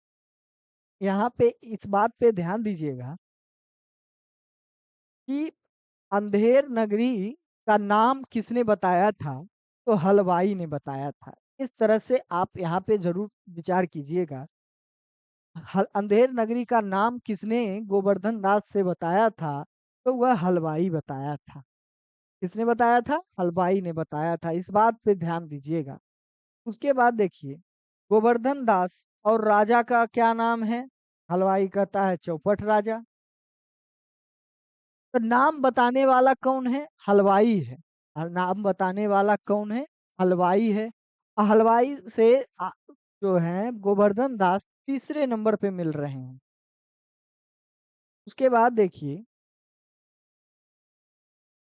Speaker 1: यहाँ पे इस बात पे ध्यान दीजिएगा कि अंधेर नगरी का नाम किसने बताया था? तो हलवाई ने बताया था। इस तरह से आप यहाँ पे जरूर विचार कीजिएगा। अंधेर नगरी का नाम किसने गोवर्धन दास से बताया था? तो वह हलवाई बताया था। किसने बताया था? हलवाई ने बताया था। इस बात पे ध्यान दीजिएगा। उसके बाद देखिए गोवर्धन दास और राजा का क्या नाम है? हलवाई कहता है, चौपट राजा। तो नाम बताने वाला कौन है? हलवाई है। और नाम बताने वाला कौन है? हलवाई है। हलवाई से जो है गोवर्धन दास तीसरे नंबर पे मिल रहे हैं। उसके बाद देखिए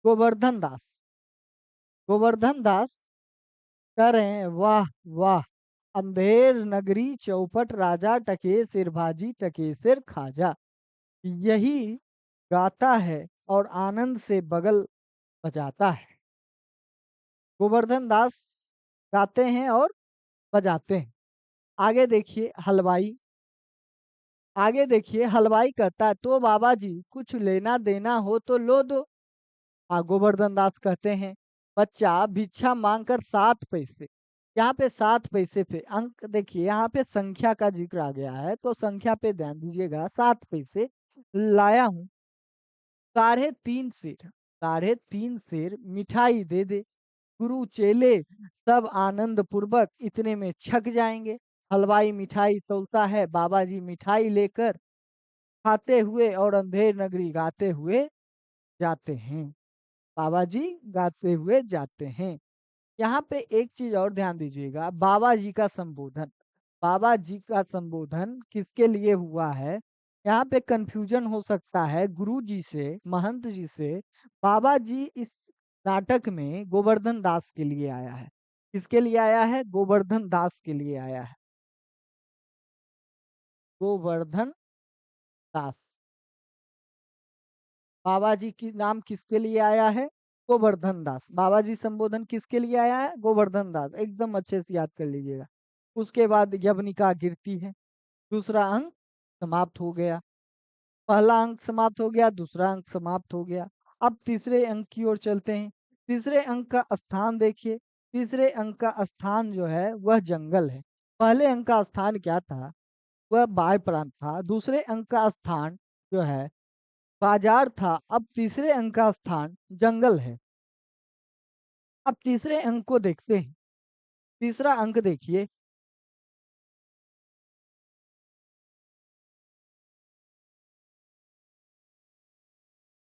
Speaker 1: गोवर्धन दास गोवर्धन दास कह रहे हैं, वाह वाह, अंधेर नगरी चौपट राजा टके सिर भाजी टके सिर खाजा। यही गाता है और आनंद से बगल बजाता है। गोवर्धन दास गाते हैं और बजाते हैं। आगे देखिए हलवाई। आगे देखिए हलवाई कहता है, तो बाबा जी कुछ लेना देना हो तो लो दो। गोवर्धन दास कहते हैं, बच्चा भिक्षा मांगकर 7 पैसे। यहाँ पे 7 पैसे पे अंक देखिए, यहाँ पे संख्या का जिक्र आ गया है तो संख्या पे ध्यान दीजिएगा। 7 पैसे लाया हूँ, 3.5 सेर, 3.5 सेर मिठाई दे दे। गुरु चेले सब आनंद पूर्वक इतने में छक जाएंगे। हलवाई मिठाई तोलता है, बाबा जी मिठाई लेकर खाते हुए और अंधेर नगरी गाते हुए जाते हैं। बाबा जी गाते हुए जाते हैं। यहाँ पे एक चीज और ध्यान दीजिएगा, बाबा जी का संबोधन। बाबा जी का संबोधन किसके लिए हुआ है? यहाँ पे कंफ्यूजन हो सकता है गुरु जी से, महंत जी से। बाबा जी इस नाटक में गोवर्धन दास के लिए आया है। किसके लिए आया है? गोवर्धन दास के लिए आया है। गोवर्धन दास। बाबा जी की नाम किसके लिए आया है? गोवर्धन दास। बाबा जी संबोधन किसके लिए आया है? गोवर्धन दास। एकदम अच्छे से याद कर लीजिएगा। उसके बाद यवनिका गिरती है। दूसरा अंक समाप्त हो गया। पहला अंक समाप्त हो गया, दूसरा अंक समाप्त हो गया। अब तीसरे अंक की ओर चलते हैं। तीसरे अंक का स्थान देखिए। तीसरे अंक का स्थान जो है वह जंगल है। पहले अंक का स्थान क्या था? वह बाय प्रांत था। दूसरे अंक का स्थान जो है बाजार था। अब तीसरे अंक का स्थान जंगल है। अब तीसरे अंक को देखते हैं। तीसरा अंक देखिए।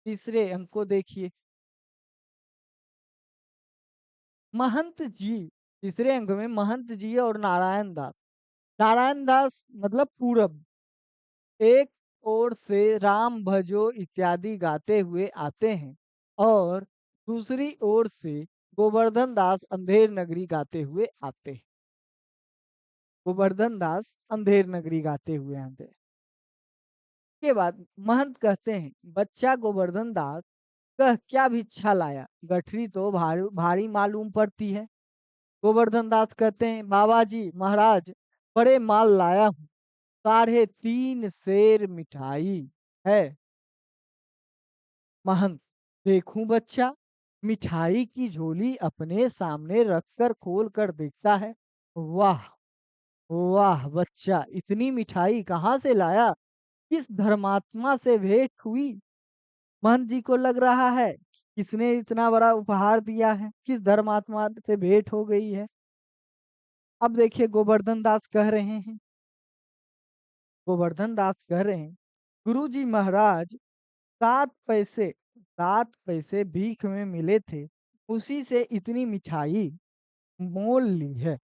Speaker 1: तीसरे अंक को देखिए। महंत जी। तीसरे अंक में महंत जी और नारायण दास। नारायण दास मतलब पूरब। एक ओर से राम भजो इत्यादि गाते हुए आते हैं और दूसरी ओर से गोवर्धन दास अंधेर नगरी गाते हुए आते हैं। गोवर्धन दास अंधेर नगरी गाते हुए आते हैं। के बाद महंत कहते हैं, बच्चा गोवर्धन दास कह क्या भिक्षा लाया? गठरी तो भारी भारी मालूम पड़ती है। गोवर्धन दास कहते हैं, बाबा जी महाराज बड़े माल लाया हूँ, 3.5 सेर मिठाई है। महंत, देखूं बच्चा। मिठाई की झोली अपने सामने रखकर खोल कर देखता है। वाह वाह बच्चा, इतनी मिठाई कहाँ से लाया? किस धर्मात्मा से भेंट हुई? महंत जी को लग रहा है किसने इतना बड़ा उपहार दिया है, किस धर्मात्मा से भेंट हो गई है। अब देखिए गोवर्धन दास कह रहे हैं। गोवर्धन दास कह रहे हैं, गुरु जी महाराज 7 पैसे, 7 पैसे भीख में मिले थे, उसी से इतनी मिठाई मोल ली है।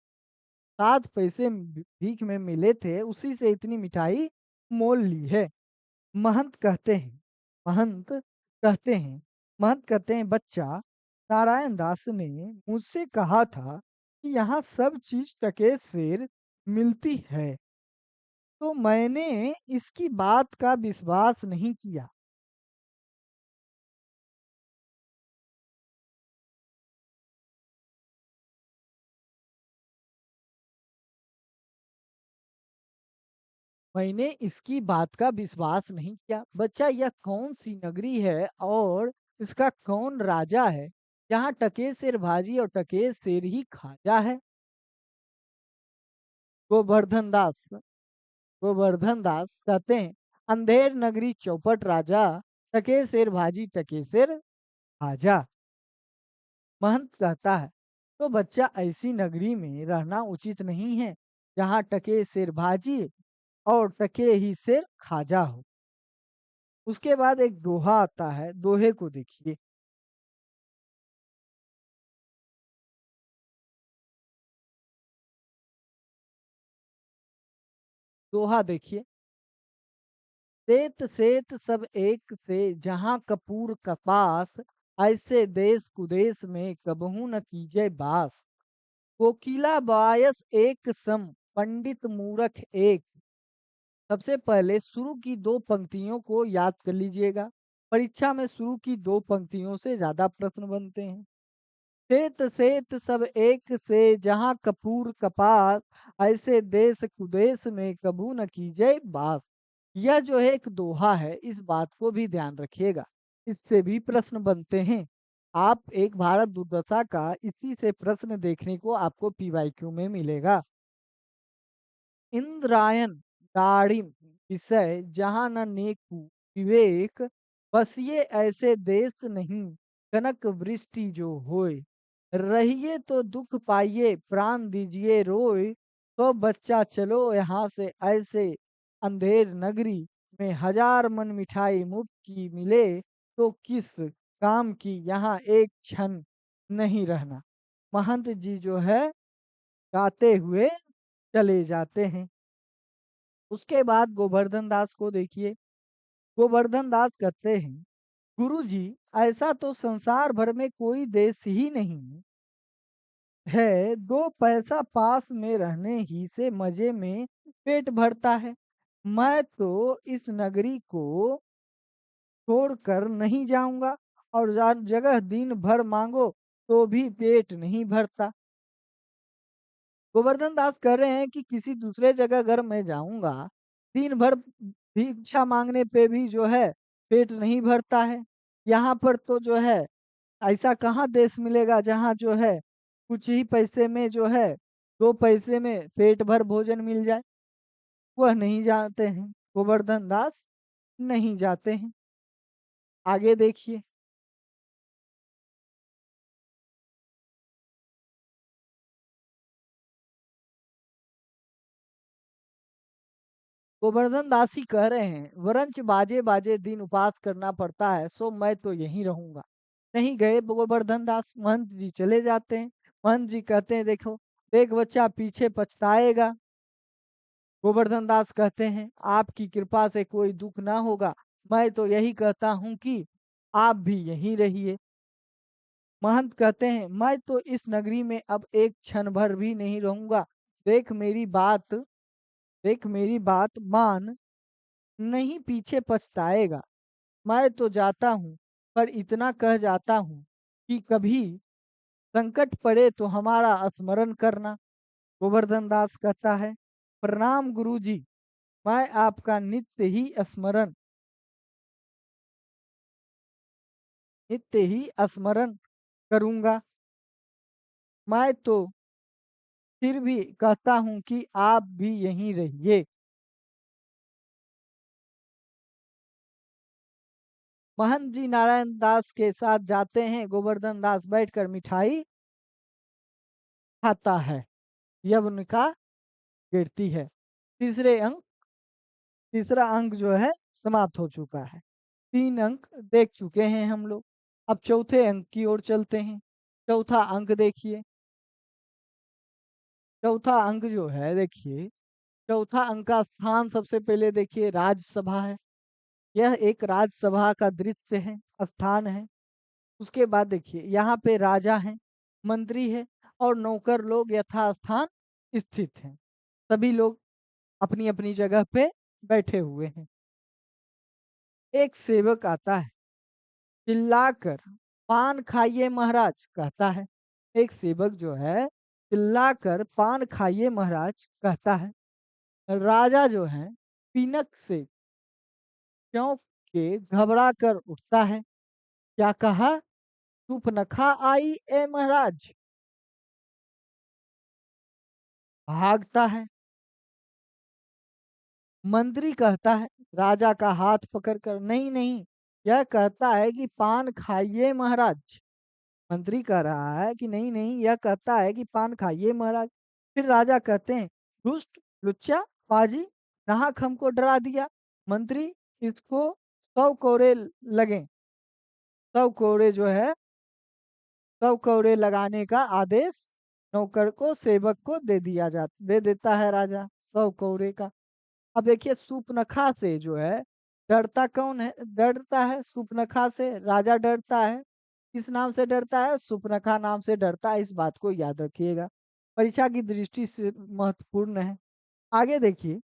Speaker 1: 7 पैसे भीख में मिले थे, उसी से इतनी मिठाई मोल ली है। महंत कहते हैं। महंत कहते हैं। महंत कहते हैं, बच्चा नारायण दास ने मुझसे कहा था कि यहाँ सब चीज टके सेर मिलती है, तो मैंने इसकी बात का विश्वास नहीं किया। मैंने इसकी बात का विश्वास नहीं किया। बच्चा यह कौन सी नगरी है और इसका कौन राजा है जहाँ टके सेर भाजी और टके सेर ही खाजा है? गोवर्धन दास। गोवर्धन दास कहते हैं, अंधेर नगरी चौपट राजा, टके सेर भाजी टके सेर खाजा। महंत कहता है, तो बच्चा ऐसी नगरी में रहना उचित नहीं है जहाँ टके सेर भाजी और टके ही सेर खाजा हो। उसके बाद एक दोहा आता है, दोहे को देखिए। दोहा देखिए। सेत सेत सब एक से जहां कपूर कपास, ऐसे देश कुदेश में कबहू न कीजे बास। कोकिला बायस एक सम, पंडित मूरख एक। सबसे पहले शुरू की 2 पंक्तियों को याद कर लीजिएगा। परीक्षा में शुरू की 2 पंक्तियों से ज़्यादा प्रश्न बनते हैं। सेत सेत सब एक से जहाँ कपूर कपास, ऐसे देश कुदेश में कभू न कीजिए बास। यह जो है एक दोहा है, इस बात को भी ध्यान रखिएगा। इससे भी प्रश्न बनते हैं। आप एक भारत दुर्दशा का इसी से प्रश्न देखने को आपको पीवाईक्यू में मिलेगा। इंद्रायण दारिम विषय जहाँ न नेकु विवेक, बसिए ऐसे देश नहीं कनक वृष्टि जो होय। रहिए तो दुख पाइए प्राण दीजिए रोय, तो बच्चा चलो यहाँ से ऐसे अंधेर नगरी में हजार मन मिठाई मुफ्त की मिले, तो किस काम की यहाँ एक क्षण नहीं रहना। महंत जी जो है गाते हुए चले जाते हैं। उसके बाद गोवर्धन दास को देखिए। गोवर्धन दास कहते हैं, गुरुजी ऐसा तो संसार भर में कोई देश ही नहीं है, 2 पैसा पास में रहने ही से मजे में पेट भरता है। मैं तो इस नगरी को छोड़कर नहीं जाऊंगा, और जगह दिन भर मांगो तो भी पेट नहीं भरता। गोवर्धन दास कह रहे हैं कि किसी दूसरे जगह अगर मैं जाऊंगा, दिन भर भिक्षा मांगने पे भी जो है पेट नहीं भरता है। यहाँ पर तो जो है ऐसा कहाँ देश मिलेगा जहाँ जो है कुछ ही पैसे में जो है 2 पैसे में पेट भर भोजन मिल जाए। वह नहीं जानते हैं, गोवर्धन दास नहीं जाते हैं। आगे देखिए। गोवर्धन दास ही कह रहे हैं, वरंच बाजे बाजे दिन उपवास करना पड़ता है, सो मैं तो यहीं रहूंगा। नहीं गए गोवर्धन दास, महंत जी चले जाते हैं। महंत जी कहते हैं, देखो देख बच्चा पीछे पछताएगा। गोवर्धन दास कहते हैं, आपकी कृपा से कोई दुख ना होगा। मैं तो यही कहता हूँ कि आप भी यहीं रहिए। महंत कहते हैं, मैं तो इस नगरी में अब एक क्षण भर भी नहीं रहूंगा। देख मेरी बात देख मेरी बात मान, नहीं पीछे पछताएगा। मैं तो जाता हूँ, पर इतना कह जाता हूँ कि कभी संकट पड़े तो हमारा स्मरण करना। गोवर्धन दास कहता है, प्रणाम गुरुजी, मैं आपका नित्य ही स्मरण करूंगा। मैं तो फिर भी कहता हूँ कि आप भी यहीं रहिए। महंत जी नारायण दास के साथ जाते हैं। गोवर्धन दास बैठकर मिठाई खाता है। यवन का गिरती है। तीसरे अंक तीसरा अंक जो है समाप्त हो चुका है। 3 अंक देख चुके हैं हम लोग। अब चौथे अंक की ओर चलते हैं। चौथा अंक देखिए। चौथा अंक जो है देखिए, चौथा अंक का स्थान सबसे पहले देखिए राज्यसभा है। यह एक राज्यसभा का दृश्य है, स्थान है। उसके बाद देखिए यहाँ पे राजा हैं, मंत्री है, और नौकर लोग यथास्थान स्थित हैं। सभी लोग अपनी अपनी जगह पे बैठे हुए हैं। एक सेवक आता है, चिल्लाकर पान खाइए महाराज कहता है। एक सेवक जो है चिल्लाकर पान खाइए महाराज कहता है। राजा जो है पीनक से चौंक के घबरा कर उठता है। क्या कहा? सूपनखा आई ए महाराज? भागता है। मंत्री कहता है, राजा का हाथ पकड़कर, नहीं नहीं, यह कहता है कि पान खाइए महाराज। मंत्री कह रहा है कि नहीं नहीं, यह कहता है कि पान खाइए महाराज। फिर राजा कहते हैं, दुष्ट लुच्चा पाजी, नाहक हमको डरा दिया। मंत्री, इसको 100 कोड़े लगे। 100 कोड़े जो है, 100 कोड़े लगाने का आदेश नौकर को, सेवक को दे देता है राजा 100 कोड़े का। अब देखिए सूपनखा से जो है डरता कौन है? डरता है सूपनखा से, राजा डरता है। किस नाम से डरता है? सूपनखा नाम से डरता है। इस बात को याद रखिएगा, परीक्षा की दृष्टि से महत्वपूर्ण है। आगे देखिए।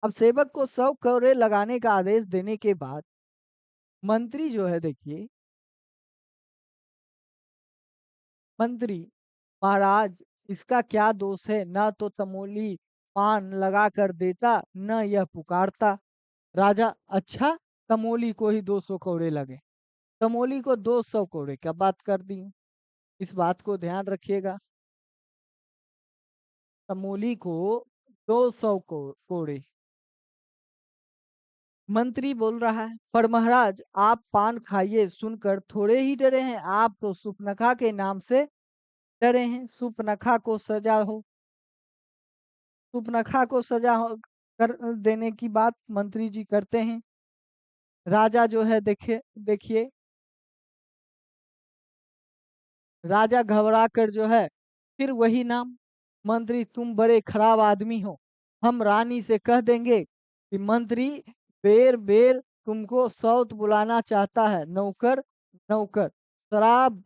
Speaker 1: अब सेवक को 100 कोड़े लगाने का आदेश देने के बाद मंत्री जो है देखिए, मंत्री, महाराज इसका क्या दोष है, न तो तमोली पान लगा कर देता, न यह पुकारता। राजा, अच्छा, तमोली को ही 200 कौड़े लगे, तमोली को 200 कौड़े क्या बात कर दी। इस बात को ध्यान रखिएगा, तमोली को 200 कौड़े। मंत्री बोल रहा है, पर महाराज आप पान खाइए सुनकर थोड़े ही डरे हैं, आप तो सुपनखा के नाम से डरे हैं। सुपनखा को सजा हो, सुपनखा को सजा हो कर देने की बात मंत्री जी करते हैं। राजा जो है देखिए देखिए, राजा घबरा कर जो है फिर वही नाम, मंत्री तुम बड़े खराब आदमी हो, हम रानी से कह देंगे कि मंत्री बेर बेर तुमको सौत बुलाना चाहता है। नौकर, नौकर शराब।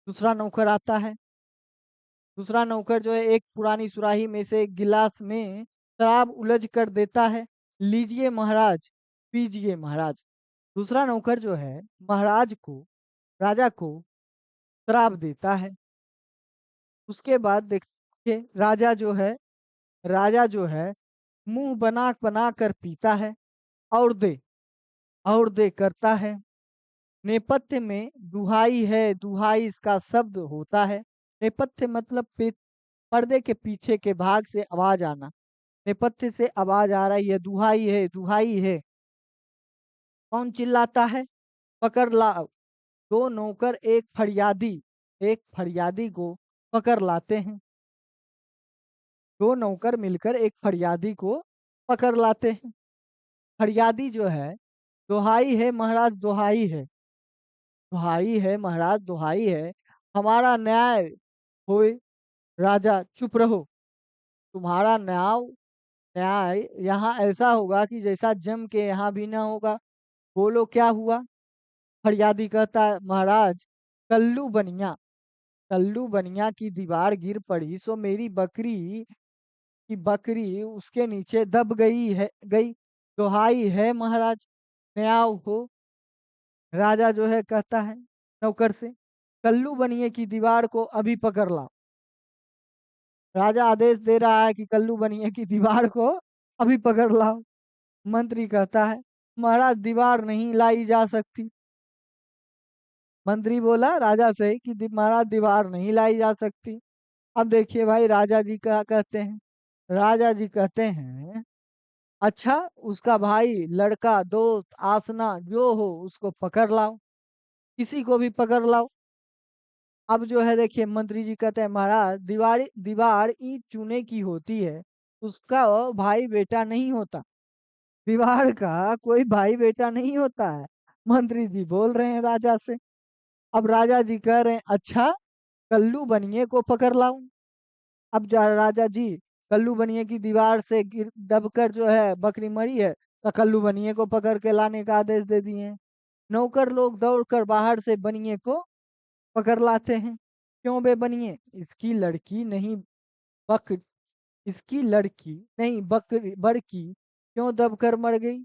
Speaker 1: दूसरा नौकर आता है, दूसरा नौकर जो है एक पुरानी सुराही में से एक गिलास में शराब उलझ कर देता है। लीजिए महाराज, पीजिए महाराज। दूसरा नौकर जो है महाराज को, राजा को शराब देता है। उसके बाद देखिए राजा जो है मुंह बना बना कर पीता है, और दे, और दे करता है। नेपथ्य में दुहाई है, दुहाई इसका शब्द होता है। नेपथ्य मतलब पर्दे के पीछे के भाग से आवाज आना, नेपथ्य से आवाज आ रही है, दुहाई है, दुहाई है। कौन चिल्लाता है? पकड़ लाओ। दो नौकर एक फरियादी को पकड़ लाते हैं। दो नौकर मिलकर एक फरियादी को पकड़ लाते हैं। फरियादी जो है, दुहाई है महाराज, दुहाई है, दुहाई है महाराज, दुहाई है, हमारा न्याय होए। राजा, चुप रहो, तुम्हारा न्याय, न्याय यहाँ ऐसा होगा कि जैसा जम के यहाँ भी ना होगा। बोलो क्या हुआ? फरियादी कहता है, महाराज कल्लू बनिया, कल्लू बनिया की दीवार गिर पड़ी, सो मेरी बकरी की बकरी उसके नीचे दब गई। दुहाई है महाराज, न्याय हो। राजा जो है कहता है नौकर से, कल्लू बनिए की दीवार को अभी पकड़ लाओ। राजा आदेश दे रहा है कि कल्लू बनिए की दीवार को अभी पकड़ लाओ। मंत्री कहता है, महाराज दीवार नहीं लाई जा सकती। मंत्री बोला राजा से कि महाराज दीवार नहीं लाई जा सकती। अब देखिए भाई, राजा जी क्या कहते हैं? राजा जी कहते हैं, अच्छा, उसका भाई, लड़का, दोस्त, आसना जो हो उसको पकड़ लाओ, किसी को भी पकड़ लाओ। अब जो है देखिए, मंत्री जी कहते हैं, महाराज दीवार ईंट चूने की होती है, उसका भाई बेटा नहीं होता, दीवार का कोई भाई बेटा नहीं होता है। मंत्री जी बोल रहे हैं राजा से। अब राजा जी कह रहे हैं, अच्छा, कल्लू बनिए को पकड़ लाऊं। अब राजा जी, कल्लू बनिए की दीवार से गिर दबकर जो है बकरी मरी है, तो कल्लू बनिए को पकड़ के लाने का आदेश दे दिए हैं। नौकर लोग दौड़कर बाहर से बनिए को पकड़ लाते हैं। क्यों बे बनिए? बक इसकी लड़की नहीं, बकरी बड़की क्यों दबकर मर गई?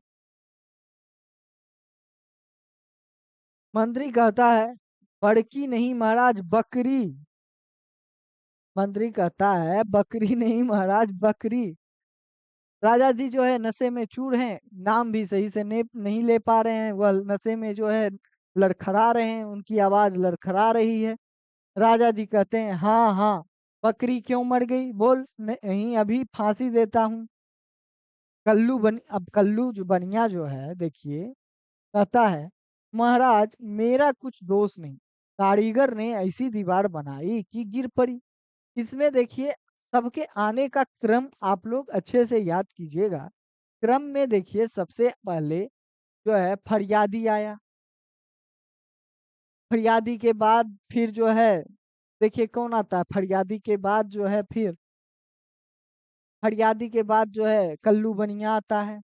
Speaker 1: मंत्री कहता है, बड़की नहीं महाराज, बकरी। मंत्री कहता है, बकरी नहीं महाराज, बकरी। राजा जी जो है नशे में चूर हैं, नाम भी सही से नहीं ले पा रहे हैं, वह नशे में जो है लड़खड़ा रहे हैं, उनकी आवाज लड़खड़ा रही है। राजा जी कहते हैं, हाँ हाँ, बकरी क्यों मर गई बोल, नहीं अभी फांसी देता हूँ। अब कल्लू जो बनिया जो है देखिए, कहता है, महाराज मेरा कुछ दोष नहीं, कारीगर ने ऐसी दीवार बनाई कि गिर पड़ी। इसमें देखिए, सबके आने का क्रम आप लोग अच्छे से याद कीजिएगा। क्रम में देखिए, सबसे पहले जो है फरियादी आया, फरियादी के बाद फिर जो है देखिए कौन आता है, फरियादी के बाद जो है कल्लू बनिया आता है।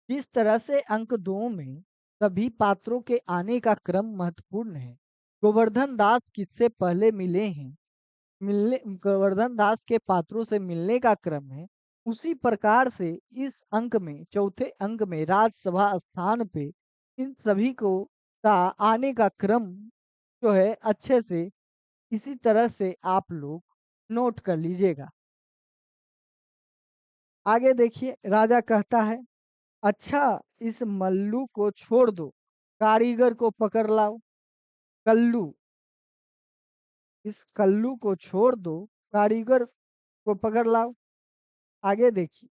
Speaker 1: इस तरह से अंक 2 में सभी पात्रों के आने का क्रम महत्वपूर्ण है। गोवर्धन दास किससे पहले मिले हैं, मिलने गोवर्धन दास के पात्रों से मिलने का क्रम है, उसी प्रकार से इस अंक में, चौथे अंक में राजसभा स्थान पे इन सभी को का आने का क्रम जो है अच्छे से इसी तरह से आप लोग नोट कर लीजिएगा। आगे देखिए, राजा कहता है, अच्छा इस मल्लू को छोड़ दो, कारीगर को पकड़ लाओ। कल्लू, इस कल्लू को छोड़ दो, कारीगर को पकड़ लाओ। आगे देखिए,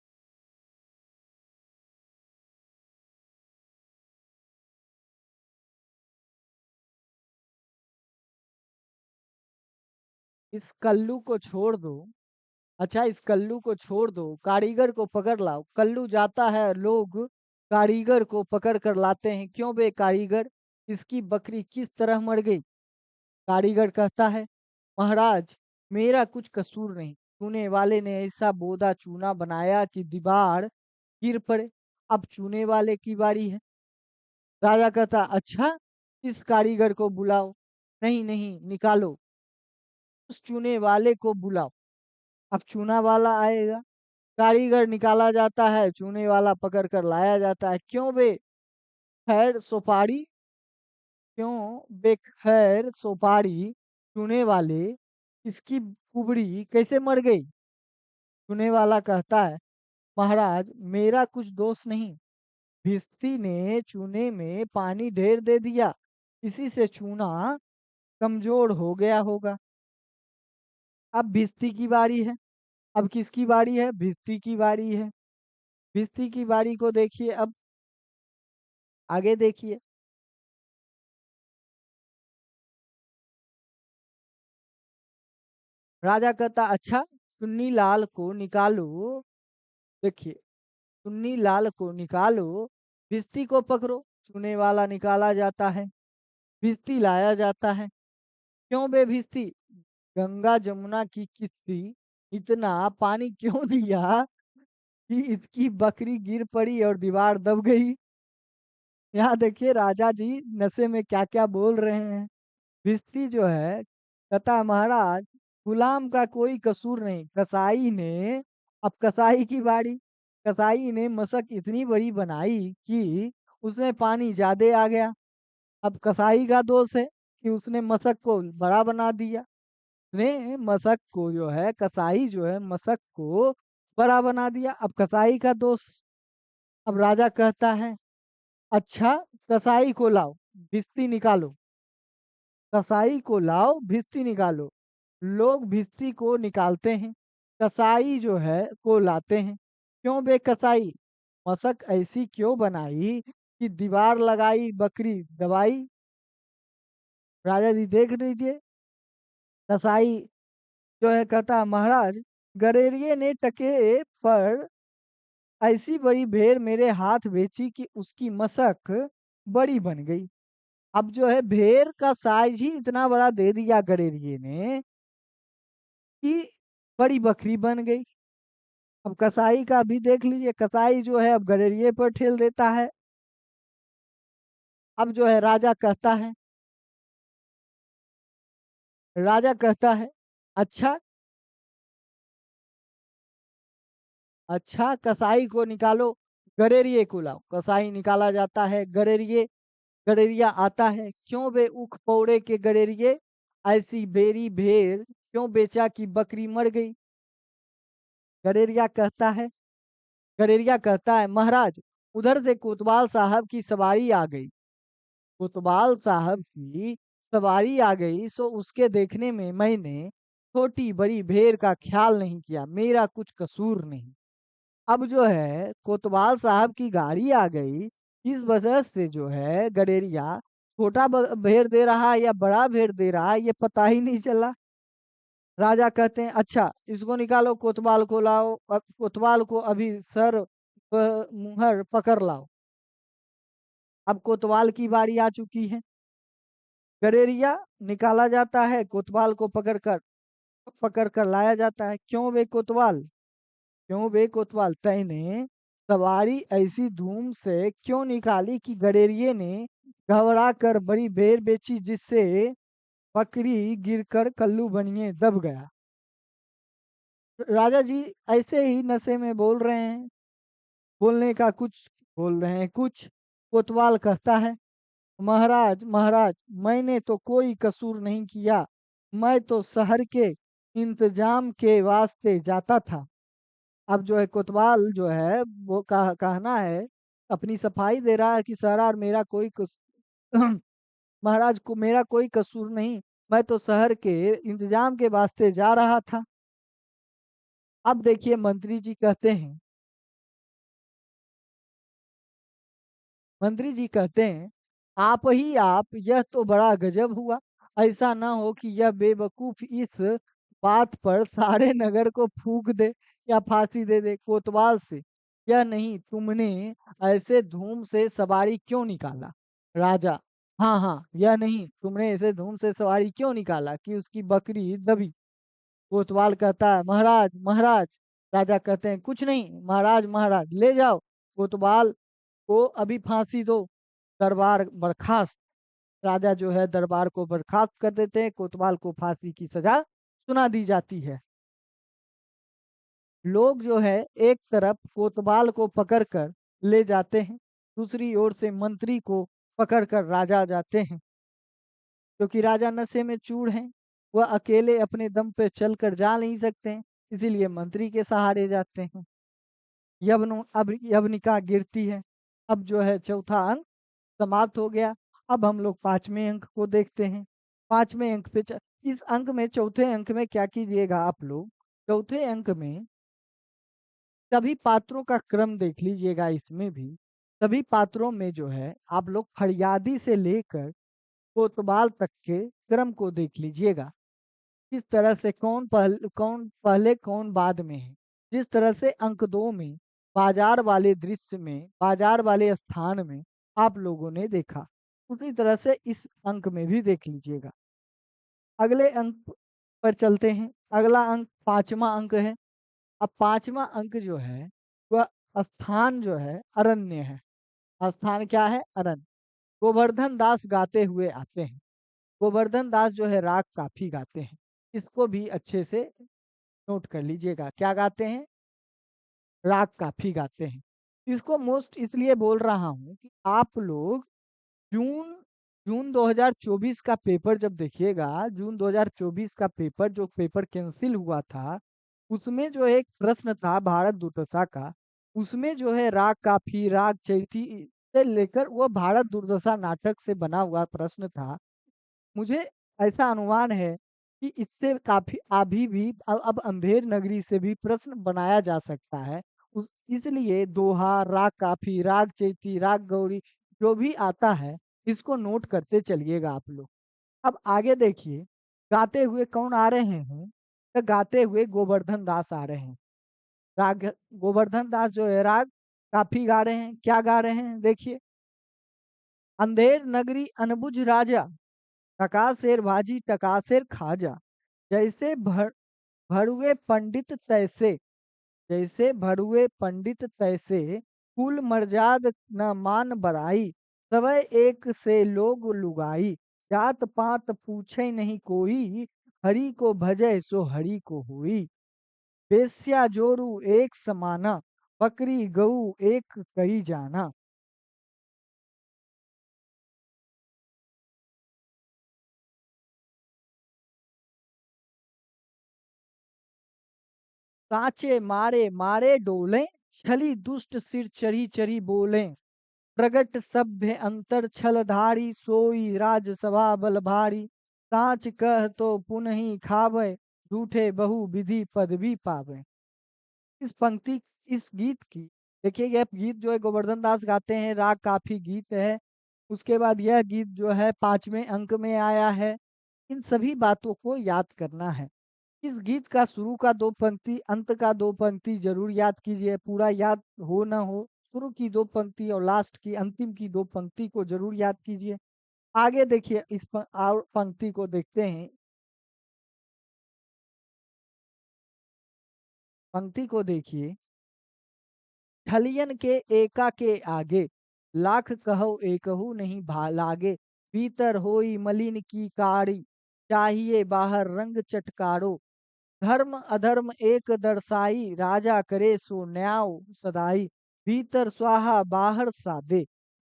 Speaker 1: इस कल्लू को छोड़ दो, अच्छा इस कल्लू को छोड़ दो, कारीगर को पकड़ लाओ। कल्लू जाता है, लोग कारीगर को पकड़ कर लाते हैं। क्यों बे कारीगर, इसकी बकरी किस तरह मर गई? कारीगर कहता है, महाराज मेरा कुछ कसूर नहीं, चूने वाले ने ऐसा बोदा चूना बनाया कि दीवार गिर पड़े। अब चूने वाले की बारी है। राजा कहता, अच्छा इस कारीगर को बुलाओ। नहीं नहीं, निकालो, उस चूने वाले को बुलाओ। अब चूना वाला आएगा, कारीगर निकाला जाता है, चूने वाला पकड़ कर लाया जाता है। क्यों बे खैर सुपारी, क्यों बे खैर सुपारी, चूने वाले इसकी कुबड़ी कैसे मर गई? चूने वाला कहता है, महाराज मेरा कुछ दोष नहीं, भिस्ती ने चूने में पानी ढेर दे दिया, इसी से चूना कमजोर हो गया होगा। अब भिस्ती की बारी है। अब किसकी बारी है? भिस्ती की बारी है। भिस्ती की बारी को देखिए। अब आगे देखिए, राजा कहता, अच्छा चुन्नी लाल को निकालो। देखिए, चुन्नी लाल को निकालो, भिस्ती को पकड़ो। चुने वाला निकाला जाता है, भिस्ती लाया जाता है। क्यों बे भिस्ती, गंगा जमुना की किस्ती इतना पानी क्यों दिया कि इसकी बकरी गिर पड़ी और दीवार दब गई? यहाँ देखिए राजा जी नशे में क्या क्या बोल रहे हैं। भिस्ती जो है कहता है, महाराज गुलाम का कोई कसूर नहीं, कसाई ने, अब कसाई की बारी, कसाई ने मशक इतनी बड़ी बनाई कि उसमें पानी ज्यादा आ गया। अब कसाई का दोष है कि उसने मशक को बड़ा बना दिया। उसने मशक को जो है, कसाई जो है मशक को बड़ा बना दिया। अब कसाई का दोष। अब राजा कहता है, अच्छा कसाई को लाओ, भिस्ती निकालो। कसाई को लाओ, भिस्ती निकालो। लोग भिस्ती को निकालते हैं, कसाई जो है को लाते हैं। क्यों बे कसाई, मशक ऐसी क्यों बनाई कि दीवार लगाई बकरी दबाई? राजा जी देख लीजिए, कसाई जो है कहता, महाराज गरेरिये ने टके पर ऐसी बड़ी भेड़ मेरे हाथ बेची कि उसकी मशक बड़ी बन गई। अब जो है भेड़ का साइज ही इतना बड़ा दे दिया गरेरिये ने कि बड़ी बकरी बन गई। अब कसाई का भी देख लीजिए, कसाई जो है अब गडरिये पर ठेल देता है। अब जो है राजा कहता है, अच्छा अच्छा कसाई को निकालो, गडेरिये को लाओ। कसाई निकाला जाता है, गडेरिये, गडेरिया आता है। क्यों बे उख पौड़े के गडेरिये, ऐसी बेरी भेड़ क्यों बेचा कि बकरी मर गई? गडेरिया कहता है, गडेरिया कहता है, महाराज उधर से कोतवाल साहब की सवारी आ गई, कोतवाल साहब की सवारी आ गई, सो उसके देखने में मैंने छोटी बड़ी भेड़ का ख्याल नहीं किया, मेरा कुछ कसूर नहीं। अब जो है कोतवाल साहब की गाड़ी आ गई, इस वजह से जो है गडेरिया छोटा भेड़ दे रहा है या बड़ा भेड़ दे रहा है ये पता ही नहीं चला। राजा कहते हैं, अच्छा इसको निकालो, कोतवाल को लाओ। अब कोतवाल को अभी सर मुहर पकड़ लाओ। अब कोतवाल की बारी आ चुकी है, गडेरिया निकाला जाता है, कोतवाल को पकड़ कर लाया जाता है। क्यों बे कोतवाल, क्यों बे कोतवाल, तैने सवारी ऐसी धूम से क्यों निकाली कि गडेरिये ने घबरा कर बड़ी भेड़ बेची, जिससे बकरी गिरकर कल्लू बनिए दब गया? राजा जी ऐसे ही नशे में बोल रहे हैं, बोलने का कुछ बोल रहे हैं कुछ। कोतवाल कहता है, महाराज महाराज, मैंने तो कोई कसूर नहीं किया, मैं तो शहर के इंतजाम के वास्ते जाता था। अब जो है कोतवाल जो है वो कहना है, अपनी सफाई दे रहा है कि सरदार मेरा कोई महाराज को मेरा कोई कसूर नहीं, मैं तो शहर के इंतजाम के वास्ते जा रहा था। अब देखिए मंत्री जी कहते हैं, मंत्री जी कहते हैं, आप ही आप, यह तो बड़ा गजब हुआ। ऐसा ना हो कि यह बेवकूफ इस बात पर सारे नगर को फूंक दे या फांसी दे दे कोतवाल से। यह नहीं, तुमने ऐसे धूम से सवारी क्यों निकाला? राजा, हाँ हाँ, यह नहीं, तुमने ऐसे धूम से सवारी क्यों निकाला कि उसकी बकरी दबी? कोतवाल कहता है, महाराज महाराज। राजा कहते हैं, कुछ नहीं महाराज महाराज, ले जाओ कोतवाल को अभी फांसी दो। दरबार बर्खास्त। राजा जो है दरबार को बर्खास्त कर देते हैं, कोतवाल को फांसी की सजा सुना दी जाती है। लोग जो है एक तरफ कोतवाल को पकड़कर ले जाते हैं, दूसरी ओर से मंत्री को पकड़कर राजा जाते हैं, क्योंकि राजा नशे में चूर हैं। वह अकेले अपने दम पे चलकर जा नहीं सकते हैं, इसीलिए मंत्री के सहारे जाते हैं। अब यवनिका गिरती है। अब जो है चौथा अंक समाप्त हो गया। अब हम लोग पांचवें अंक को देखते हैं। पांचवें अंक पे इस अंक में, चौथे अंक में क्या कीजिएगा आप लोग, चौथे अंक में सभी पात्रों का क्रम देख लीजिएगा। इसमें भी सभी पात्रों में जो है आप लोग फरियादी से लेकर कोतवाल तक के क्रम को देख लीजिएगा। किस तरह से कौन पहले कौन बाद में है। जिस तरह से अंक दो में बाजार वाले दृश्य में, बाजार वाले स्थान में आप लोगों ने देखा, उसी तरह से इस अंक में भी देख लीजिएगा। अगले अंक पर चलते हैं। अगला अंक पांचवा अंक है। अब पांचवा अंक जो है वह स्थान जो है अरण्य है। स्थान क्या है? अरण्य। गोवर्धन दास गाते हुए आते हैं। गोवर्धन दास जो है राग काफी गाते हैं। इसको भी अच्छे से नोट कर लीजिएगा, क्या गाते हैं? राग काफी गाते हैं। इसको मोस्ट इसलिए बोल रहा हूँ कि आप लोग जून जून 2024 का पेपर जब देखिएगा, जून 2024 का पेपर, जो पेपर कैंसिल हुआ था, उसमें जो एक प्रश्न था भारत दुर्दशा का, उसमें जो है राग काफी, राग चैती से लेकर वो भारत दुर्दशा नाटक से बना हुआ प्रश्न था। मुझे ऐसा अनुमान है कि इससे काफी अभी भी अब अंधेर नगरी से भी प्रश्न बनाया जा सकता है। उस इसलिए दोहा, राग काफी, राग चैती, राग गौरी जो भी आता है, इसको नोट करते चलिएगा आप लोग। अब आगे देखिए, गाते हुए कौन आ रहे हैं? तो गाते हुए गोवर्धन दास आ रहे हैं। राग गोवर्धन दास जो है राग काफी गा रहे हैं। क्या गा रहे हैं देखिए, अंधेर नगरी अनबुझ राजा, टकासेर भाजी टकासेर खाजा, जैसे भरुए पंडित तैसे, जैसे भरुए पंडित तैसे, कुल मर्जाद न मान बड़ाई, सबय एक से लोग लुगाई, जात पात पूछे नहीं कोई, हरि को भजय सो हरि को होई, बेस्या जोरू एक समाना, बकरी गऊ एक कही जाना। साचे मारे मारे डोले, छली दुष्ट सिर चढ़ी चढ़ी बोले, प्रगट सभ्य अंतर छलधारी, सोई राजसभा बल भारी, साच कह तो पुनहि खावे, झूठे बहु विधि पद भी पावे। इस पंक्ति, इस गीत की, देखिए यह गीत जो है गोवर्धन दास गाते हैं, राग काफी गीत है। उसके बाद यह गीत जो है पांचवें अंक में आया है। इन सभी बातों को याद करना है। इस गीत का शुरू का दो पंक्ति, अंत का दो पंक्ति जरूर याद कीजिए, पूरा याद हो ना हो, शुरू की दो पंक्ति और लास्ट की अंतिम की दो पंक्ति को जरूर याद कीजिए। आगे देखिए, और पंक्ति को देखते हैं। पंक्ति को देखिए, छलियन के एका के आगे, लाख कहो एकहु नहीं लागे, भीतर होई मलिन की कारी, चाहिए बाहर रंग चटकारो, धर्म अधर्म एक दर्शाई, राजा करे सो न्याय सदाई। भीतर स्वाहा बाहर सादे,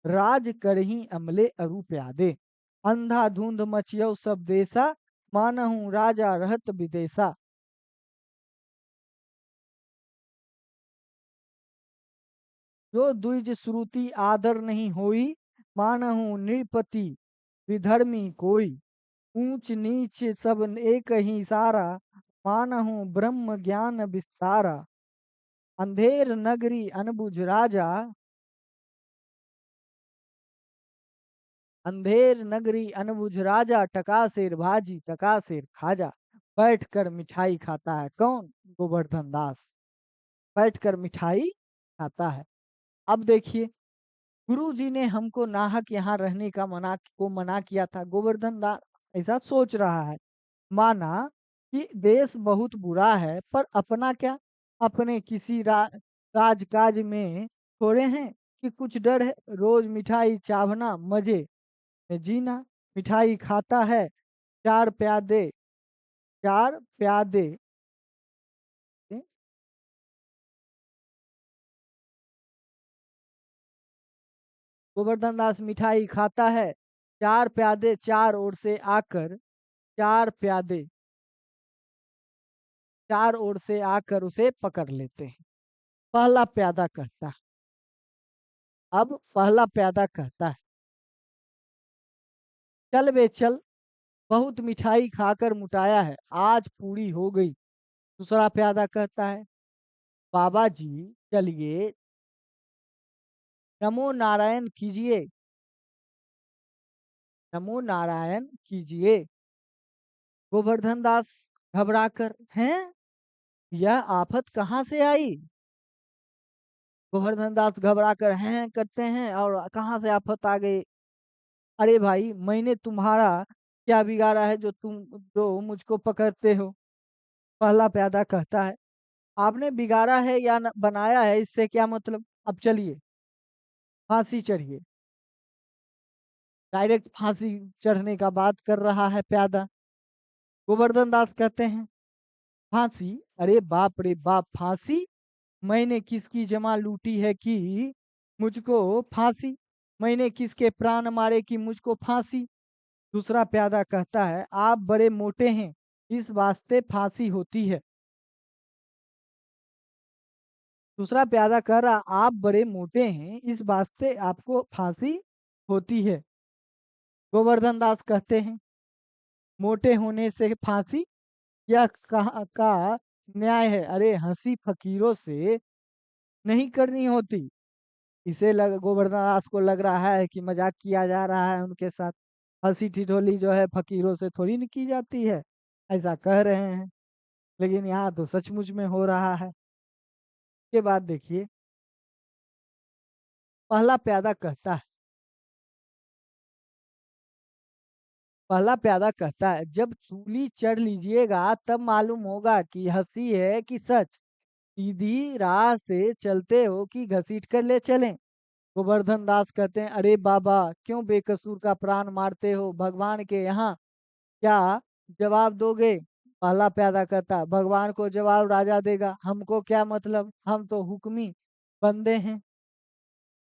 Speaker 1: राज करही अमले अरु प्यादे। अंधाधुंध मचियौ सब देसा, मानहु राजा रहत विदेसा। जो द्विज श्रुति आदर नहीं होई, मानहु नृपति विधर्मी कोई। ऊंच नीच सब एक ही सारा, मानहु ब्रह्म ज्ञान विस्तारा। अंधेर नगरी अनबुझ राजा, अंधेर नगरी अनबुझ राजा, टकासेर भाजी टकासेर खाजा। बैठ कर मिठाई खाता है कौन? गोवर्धन दास बैठ कर मिठाई खाता है। अब देखिए, गुरु जी ने हमको नाहक यहाँ रहने का मना किया था। गोवर्धन दास ऐसा सोच रहा है, माना कि देश बहुत बुरा है, पर अपना क्या, अपने किसी राजकाज में थोड़े हैं कि कुछ डर है। रोज मिठाई चावना, मजे में जीना। मिठाई खाता है चार प्यादे, चार प्यादे। गोवर्धन दास मिठाई खाता है, चार प्यादे चार ओर से आकर, चार प्यादे चार ओर से आकर उसे पकड़ लेते हैं। पहला प्यादा कहता है, अब पहला प्यादा कहता है, चल बे चल, बहुत मिठाई खाकर मुटाया है, आज पूरी हो गई। दूसरा प्यादा कहता है, बाबा जी चलिए, नमो नारायण कीजिए, नमो नारायण कीजिए। गोवर्धन दास घबराकर, हैं, यह आफत कहाँ से आई? गोवर्धन दास घबराकर हैं करते हैं, और कहाँ से आफत आ गई? अरे भाई, मैंने तुम्हारा क्या बिगाड़ा है जो मुझको पकड़ते हो? पहला प्यादा कहता है, आपने बिगाड़ा है या बनाया है, इससे क्या मतलब? अब चलिए, फांसी चढ़िए। डायरेक्ट फांसी चढ़ने का बात कर रहा है प्यादा। गोवर्धन दास कहते हैं, फांसी? अरे बाप रे बाप, फांसी? मैंने किसकी जमा लूटी है कि मुझको फांसी? मैंने किसके प्राण मारे कि मुझको फांसी? दूसरा प्यादा कहता है, आप बड़े मोटे हैं, इस वास्ते फांसी होती है। दूसरा प्यादा कह रहा, आप बड़े मोटे हैं, इस वास्ते आपको फांसी होती है। गोवर्धन दास कहते हैं, मोटे होने से फांसी, यह कहाँ का न्याय है? अरे हंसी फकीरों से नहीं करनी होती। इसे गोवर्धन दास को लग रहा है कि मजाक किया जा रहा है उनके साथ। हंसी ठिठोली जो है फकीरों से थोड़ी न की जाती है, ऐसा कह रहे हैं, लेकिन यहाँ तो सचमुच में हो रहा है। के बाद देखिए, पहला प्यादा कहता है, पहला प्यादा कहता है, जब सूली चढ़ लीजिएगा तब मालूम होगा कि हंसी है कि सच। सीधी राह से चलते हो कि घसीट कर ले चलें? गोवर्धन दास कहते हैं, अरे बाबा, क्यों बेकसूर का प्राण मारते हो? भगवान के यहाँ क्या जवाब दोगे? पहला प्यादा कहता, भगवान को जवाब राजा देगा, हमको क्या मतलब, हम तो हुक्मी बंदे हैं।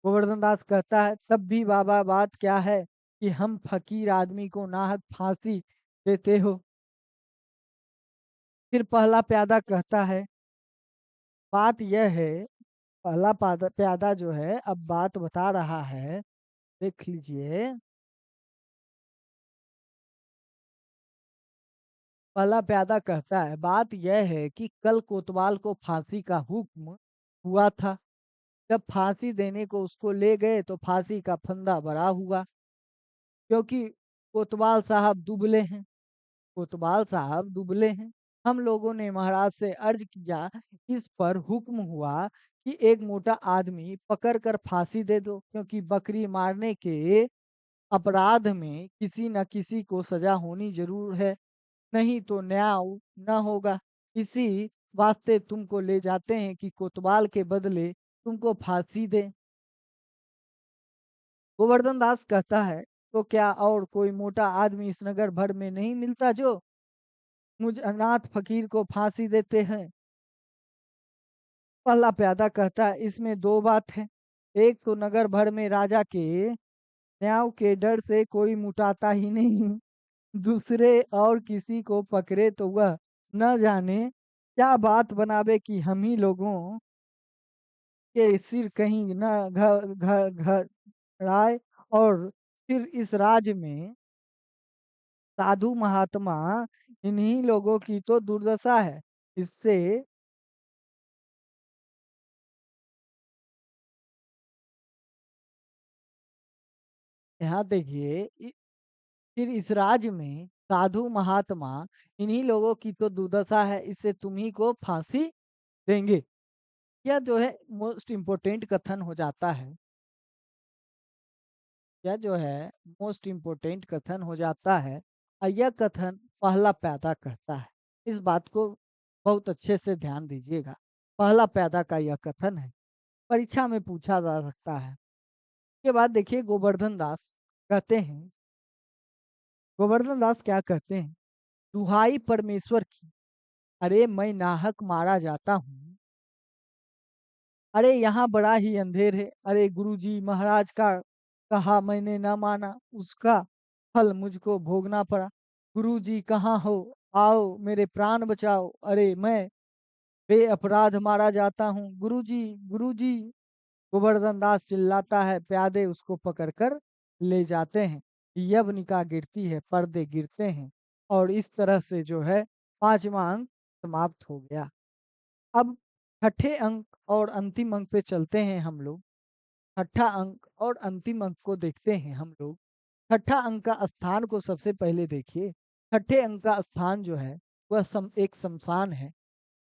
Speaker 1: गोवर्धन दास कहता है, तब भी बाबा बात क्या है कि हम फकीर आदमी को नाहक फांसी देते हो? फिर पहला प्यादा कहता है, बात यह है, पहला प्यादा जो है अब बात बता रहा है, देख लीजिए। पहला प्यादा कहता है, बात यह है कि कल कोतवाल को फांसी का हुक्म हुआ था। जब फांसी देने को उसको ले गए तो फांसी का फंदा बड़ा हुआ, क्योंकि कोतवाल साहब दुबले हैं, कोतवाल साहब दुबले हैं। हम लोगों ने महाराज से अर्ज किया, इस पर हुक्म हुआ कि एक मोटा आदमी पकड़ कर फांसी दे दो, क्योंकि बकरी मारने के अपराध में किसी न किसी को सजा होनी जरूर है, नहीं तो न्याय न होगा। इसी वास्ते तुमको ले जाते हैं कि कोतवाल के बदले तुमको फांसी दे। गोवर्धन दास कहता है, तो क्या और कोई मोटा आदमी इस नगर भर में नहीं मिलता जो मुझ अनाथ फकीर को फांसी देते हैं। पहला प्यादा कहता है इसमें दो बात है। एक तो नगर भर में राजा के न्याय के डर से कोई मुटाता ही नहीं। दूसरे और किसी को पकड़े तो वह न जाने क्या बात बनावे कि हम ही लोगों के सिर कहीं न घ घ घड़ाए। और फिर इस राज्य में साधु महात्मा इन्हीं लोगों की तो दुर्दशा है। इससे यहाँ देखिए फिर इस राज्य में साधु महात्मा इन्हीं लोगों की तो दुर्दशा है, इससे तुम्ही को फांसी देंगे। यह जो है मोस्ट इम्पोर्टेंट कथन हो जाता है। यह जो है मोस्ट इम्पोर्टेंट कथन हो जाता है। और यह कथन पहला पैदा करता है। इस बात को बहुत अच्छे से ध्यान दीजिएगा। पहला पैदा का यह कथन है, परीक्षा में पूछा जा सकता है। के बाद देखिए गोवर्धन दास कहते हैं, गोवर्धन दास क्या कहते हैं, दुहाई परमेश्वर की, अरे मैं नाहक मारा जाता हूँ। अरे यहाँ बड़ा ही अंधेर है। अरे गुरुजी महाराज का कहा मैंने न माना, उसका फल मुझको भोगना पड़ा। गुरुजी कहाँ हो, आओ मेरे प्राण बचाओ। अरे मैं बेअपराध मारा जाता हूँ। गुरुजी गुरुजी गोवर्धन दास चिल्लाता है, प्यादे उसको पकड़कर ले जाते हैं। यवनिका गिरती है, पर्दे गिरते हैं। और इस तरह से जो है पांचवा अंक समाप्त हो गया। अब छठे अंक और अंतिम अंक पे चलते हैं हम लोग। छठा अंक और अंतिम अंक को देखते हैं हम लोग। छठा अंक का स्थान को सबसे पहले देखिए। छठे अंक का स्थान जो है वह एक शमशान है।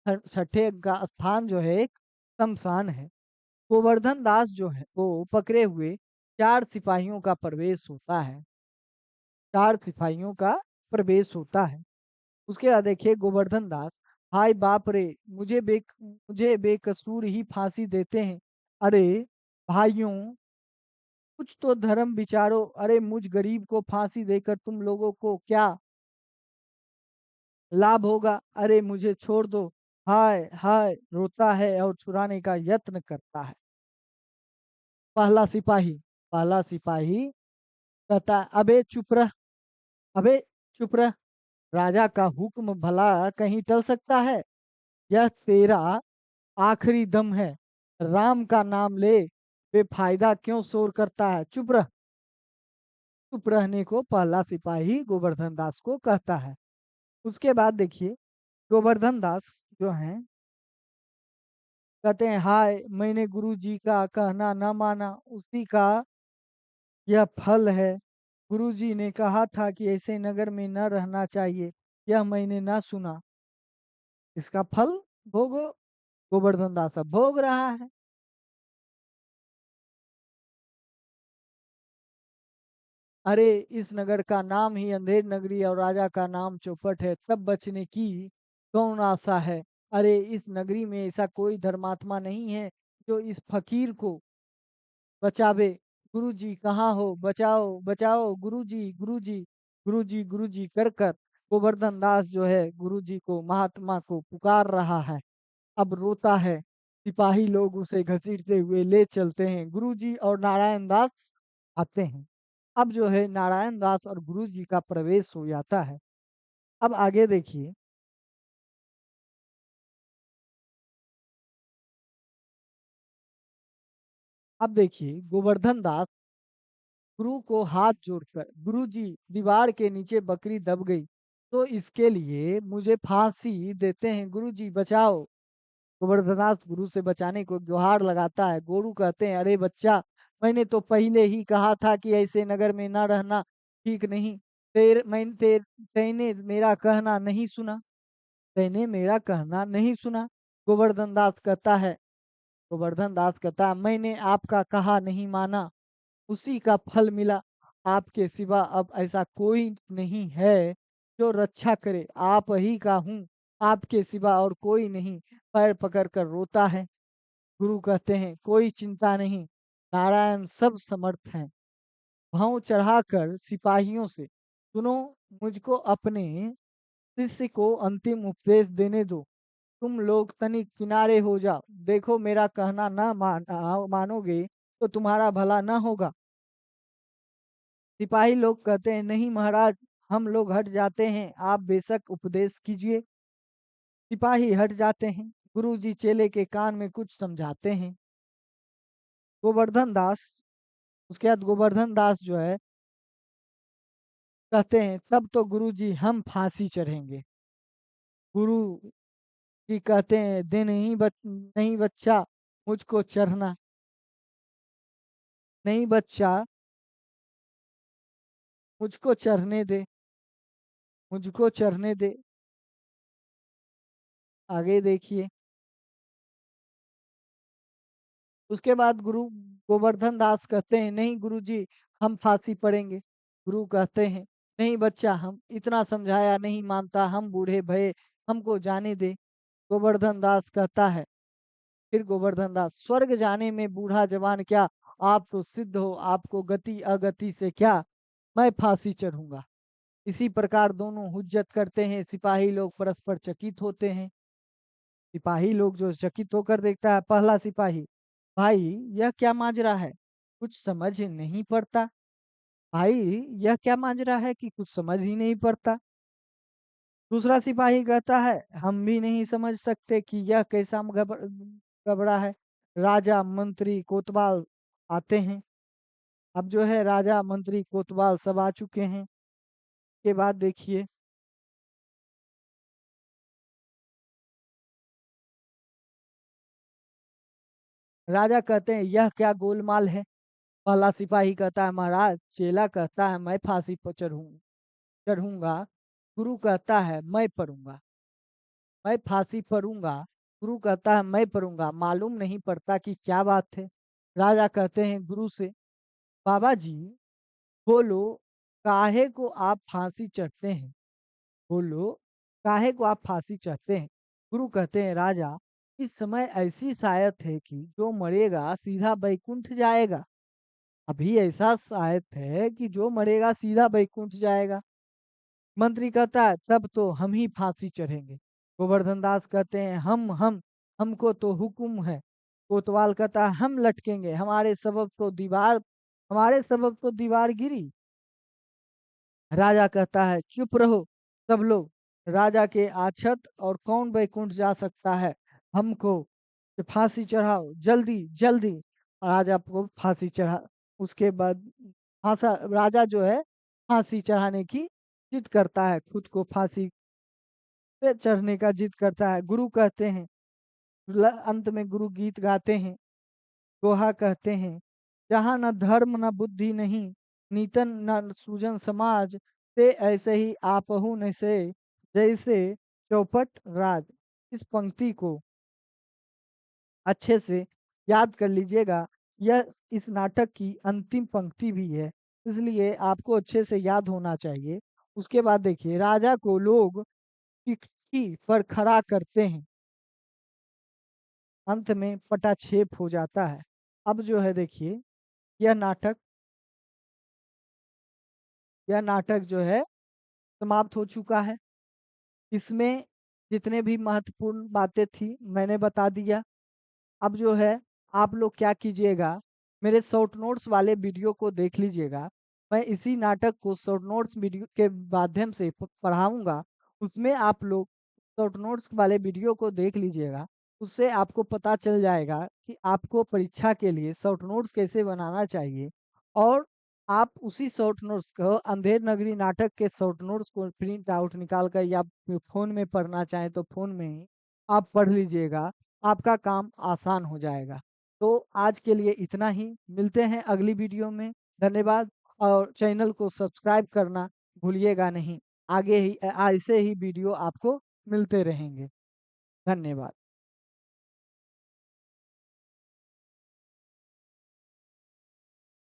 Speaker 1: छठे अंक का स्थान जो है एक शमशान है। गोवर्धन दास जो है वो पकड़े हुए चार सिपाहियों का प्रवेश होता है। चार सिपाहियों का प्रवेश होता है। उसके बाद देखिए गोवर्धन दास, हाय बाप रे, मुझे बेकसूर ही फांसी देते हैं। अरे भाइयों, कुछ तो धर्म विचारो। अरे मुझ गरीब को फांसी देकर तुम लोगों को क्या लाभ होगा। अरे मुझे छोड़ दो। हाय हाय रोता है और छुड़ाने का यत्न करता है। पहला सिपाही पहला सिपाही कहता है, अबे चुप रह, अबे चुप रह। राजा का हुक्म भला कहीं टल सकता है। यह तेरा आखिरी दम है। राम का नाम ले, बेफायदा क्यों शोर करता है। चुप रह। चुप रहने को पहला सिपाही गोवर्धन दास को कहता है। उसके बाद देखिए गोवर्धन दास जो हैं कहते हैं, हाय मैंने गुरु जी का कहना न माना, उसी का यह फल है। गुरु जी ने कहा था कि ऐसे नगर में न रहना चाहिए, यह मैंने ना सुना। इसका फल भोगो। गोवर्धन दास अब भोग रहा है। अरे इस नगर का नाम ही अंधेर नगरी और राजा का नाम चौपट है, तब बचने की कौन आशा है। अरे इस नगरी में ऐसा कोई धर्मात्मा नहीं है जो इस फकीर को बचावे। गुरुजी कहाँ हो, बचाओ बचाओ, गुरुजी गुरुजी गुरुजी गुरुजी कर कर गोवर्धन दास जो है गुरुजी को महात्मा को पुकार रहा है। अब रोता है। सिपाही लोग उसे घसीटते हुए ले चलते हैं। गुरुजी और नारायण दास आते हैं। अब जो है नारायण दास और गुरुजी का प्रवेश हो जाता है। अब आगे देखिए। अब देखिए गोवर्धन दास गुरु को हाथ जोड़कर, गुरु जी दीवार के नीचे बकरी दब गई, तो इसके लिए मुझे फांसी देते हैं। गुरु जी बचाओ। गोवर्धन दास गुरु से बचाने को गुहार लगाता है। गुरु कहते हैं, अरे बच्चा, मैंने तो पहले ही कहा था कि ऐसे नगर में ना रहना ठीक नहीं। तैने मेरा कहना नहीं सुना। तैने मेरा कहना नहीं सुना। गोवर्धन दास कहता है गोवर्धन दास कहता है, मैंने आपका कहा नहीं माना, उसी का फल मिला। आपके सिवा अब ऐसा कोई नहीं है जो रक्षा करे। आप ही का हूँ, आपके सिवा और कोई नहीं। पैर पकड़ कर रोता है। गुरु कहते हैं, कोई चिंता नहीं, नारायण सब समर्थ हैं। भाव चढ़ाकर सिपाहियों से, सुनो, मुझको अपने शिष्य को अंतिम उपदेश देने दो। तुम लोग तनिक किनारे हो जाओ। देखो मेरा कहना ना मानोगे तो तुम्हारा भला न होगा। सिपाही लोग कहते हैं, नहीं महाराज, हम लोग हट जाते हैं, आप बेशक उपदेश कीजिए। सिपाही हट जाते हैं। गुरुजी चेले के कान में कुछ समझाते हैं। गोवर्धन दास उसके बाद गोवर्धन दास जो है कहते हैं, तब तो गुरुजी हम फांसी चढ़ेंगे। गुरु जी कहते हैं, दे नहीं बच्चा, मुझको चढ़ना। नहीं बच्चा, मुझको चढ़ने दे, मुझको चढ़ने दे। आगे देखिए। उसके बाद गुरु गोवर्धन दास कहते हैं, नहीं गुरुजी, हम फांसी पड़ेंगे। गुरु कहते हैं, नहीं बच्चा, हम इतना समझाया नहीं मानता, हम बूढ़े भये, हमको जाने दे। गोवर्धन दास कहता है, फिर गोवर्धन दास, स्वर्ग जाने में बूढ़ा जवान क्या, आप तो सिद्ध हो, आपको गति अगति से क्या, मैं फांसी चढ़ूंगा। इसी प्रकार दोनों हुज्जत करते हैं। सिपाही लोग परस्पर चकित होते हैं। सिपाही लोग जो चकित होकर देखता है, पहला सिपाही, भाई यह क्या माजरा है, कुछ समझ नहीं पड़ता। भाई यह क्या माजरा है कि कुछ समझ ही नहीं पड़ता। दूसरा सिपाही कहता है, हम भी नहीं समझ सकते कि यह कैसा घबरा है। राजा मंत्री कोतवाल आते हैं। अब जो है राजा मंत्री कोतवाल सब आ चुके हैं। के बाद देखिए। राजा कहते हैं, यह क्या गोलमाल है। पहला सिपाही कहता है, महाराज, चेला कहता है मैं फांसी पर चढ़ूंगा। गुरु कहता है मैं पढ़ूंगा, मैं फांसी पढ़ूंगा। गुरु कहता है मैं पढ़ूंगा, मालूम नहीं पड़ता कि क्या बात है। राजा कहते हैं गुरु से, बाबा जी बोलो, काहे को आप फांसी चढ़ते हैं। बोलो, काहे को आप फांसी चढ़ते हैं। गुरु कहते हैं, राजा, इस समय ऐसी शायत है कि जो मरेगा सीधा बैकुंठ जाएगा। अभी ऐसा शायद है कि जो मरेगा सीधा बैकुंठ जाएगा। मंत्री कहता है, तब तो हम ही फांसी चढ़ेंगे। गोवर्धन दास कहते हैं, हम हमको तो हुक्म है। कोतवाल कहता है, हम लटकेंगे, हमारे सबब तो दीवार गिरी। राजा कहता है, चुप रहो सब लोग। राजा के आछत और कौन बैकुंठ जा सकता है। हमको फांसी चढ़ाओ, जल्दी जल्दी। राजा को फांसी चढ़ा। उसके बाद फांसा राजा जो है फांसी चढ़ाने की जिद करता है, खुद को फांसी पे चढ़ने का जिद करता है। गुरु कहते हैं, अंत में गुरु गीत गाते हैं, दोहा कहते हैं, जहाँ न धर्म न बुद्धि नहीं, नीतन न सूजन समाज, ते ऐसे ही आपहु न से, जैसे चौपट राज। इस पंक्ति को अच्छे से याद कर लीजिएगा। यह इस नाटक की अंतिम पंक्ति भी है, इसलिए आपको अच्छे से याद होना चाहिए। उसके बाद देखिए, राजा को लोग चिट्ठी पर खड़ा करते हैं, अंत में पटाक्षेप हो जाता है। अब जो है देखिए, यह नाटक यह नाटक जो है समाप्त हो चुका है। इसमें जितने भी महत्वपूर्ण बातें थी मैंने बता दिया। अब जो है आप लोग क्या कीजिएगा, मेरे शॉर्ट नोट्स वाले वीडियो को देख लीजिएगा। मैं इसी नाटक को शॉर्ट नोट्स वीडियो के माध्यम से पढ़ाऊंगा। उसमें आप लोग शॉर्ट नोट्स वाले वीडियो को देख लीजिएगा। उससे आपको पता चल जाएगा कि आपको परीक्षा के लिए शॉर्ट नोट्स कैसे बनाना चाहिए। और आप उसी शॉर्ट नोट्स को, अंधेर नगरी नाटक के शॉर्ट नोट्स को प्रिंट आउट निकाल कर या फोन में पढ़ना चाहें तो फोन में ही आप पढ़ लीजिएगा। आपका काम आसान हो जाएगा। तो आज के लिए इतना ही, मिलते हैं अगली वीडियो में। धन्यवाद। और चैनल को सब्सक्राइब करना भूलिएगा नहीं। आगे ही ऐसे ही वीडियो आपको मिलते रहेंगे। धन्यवाद।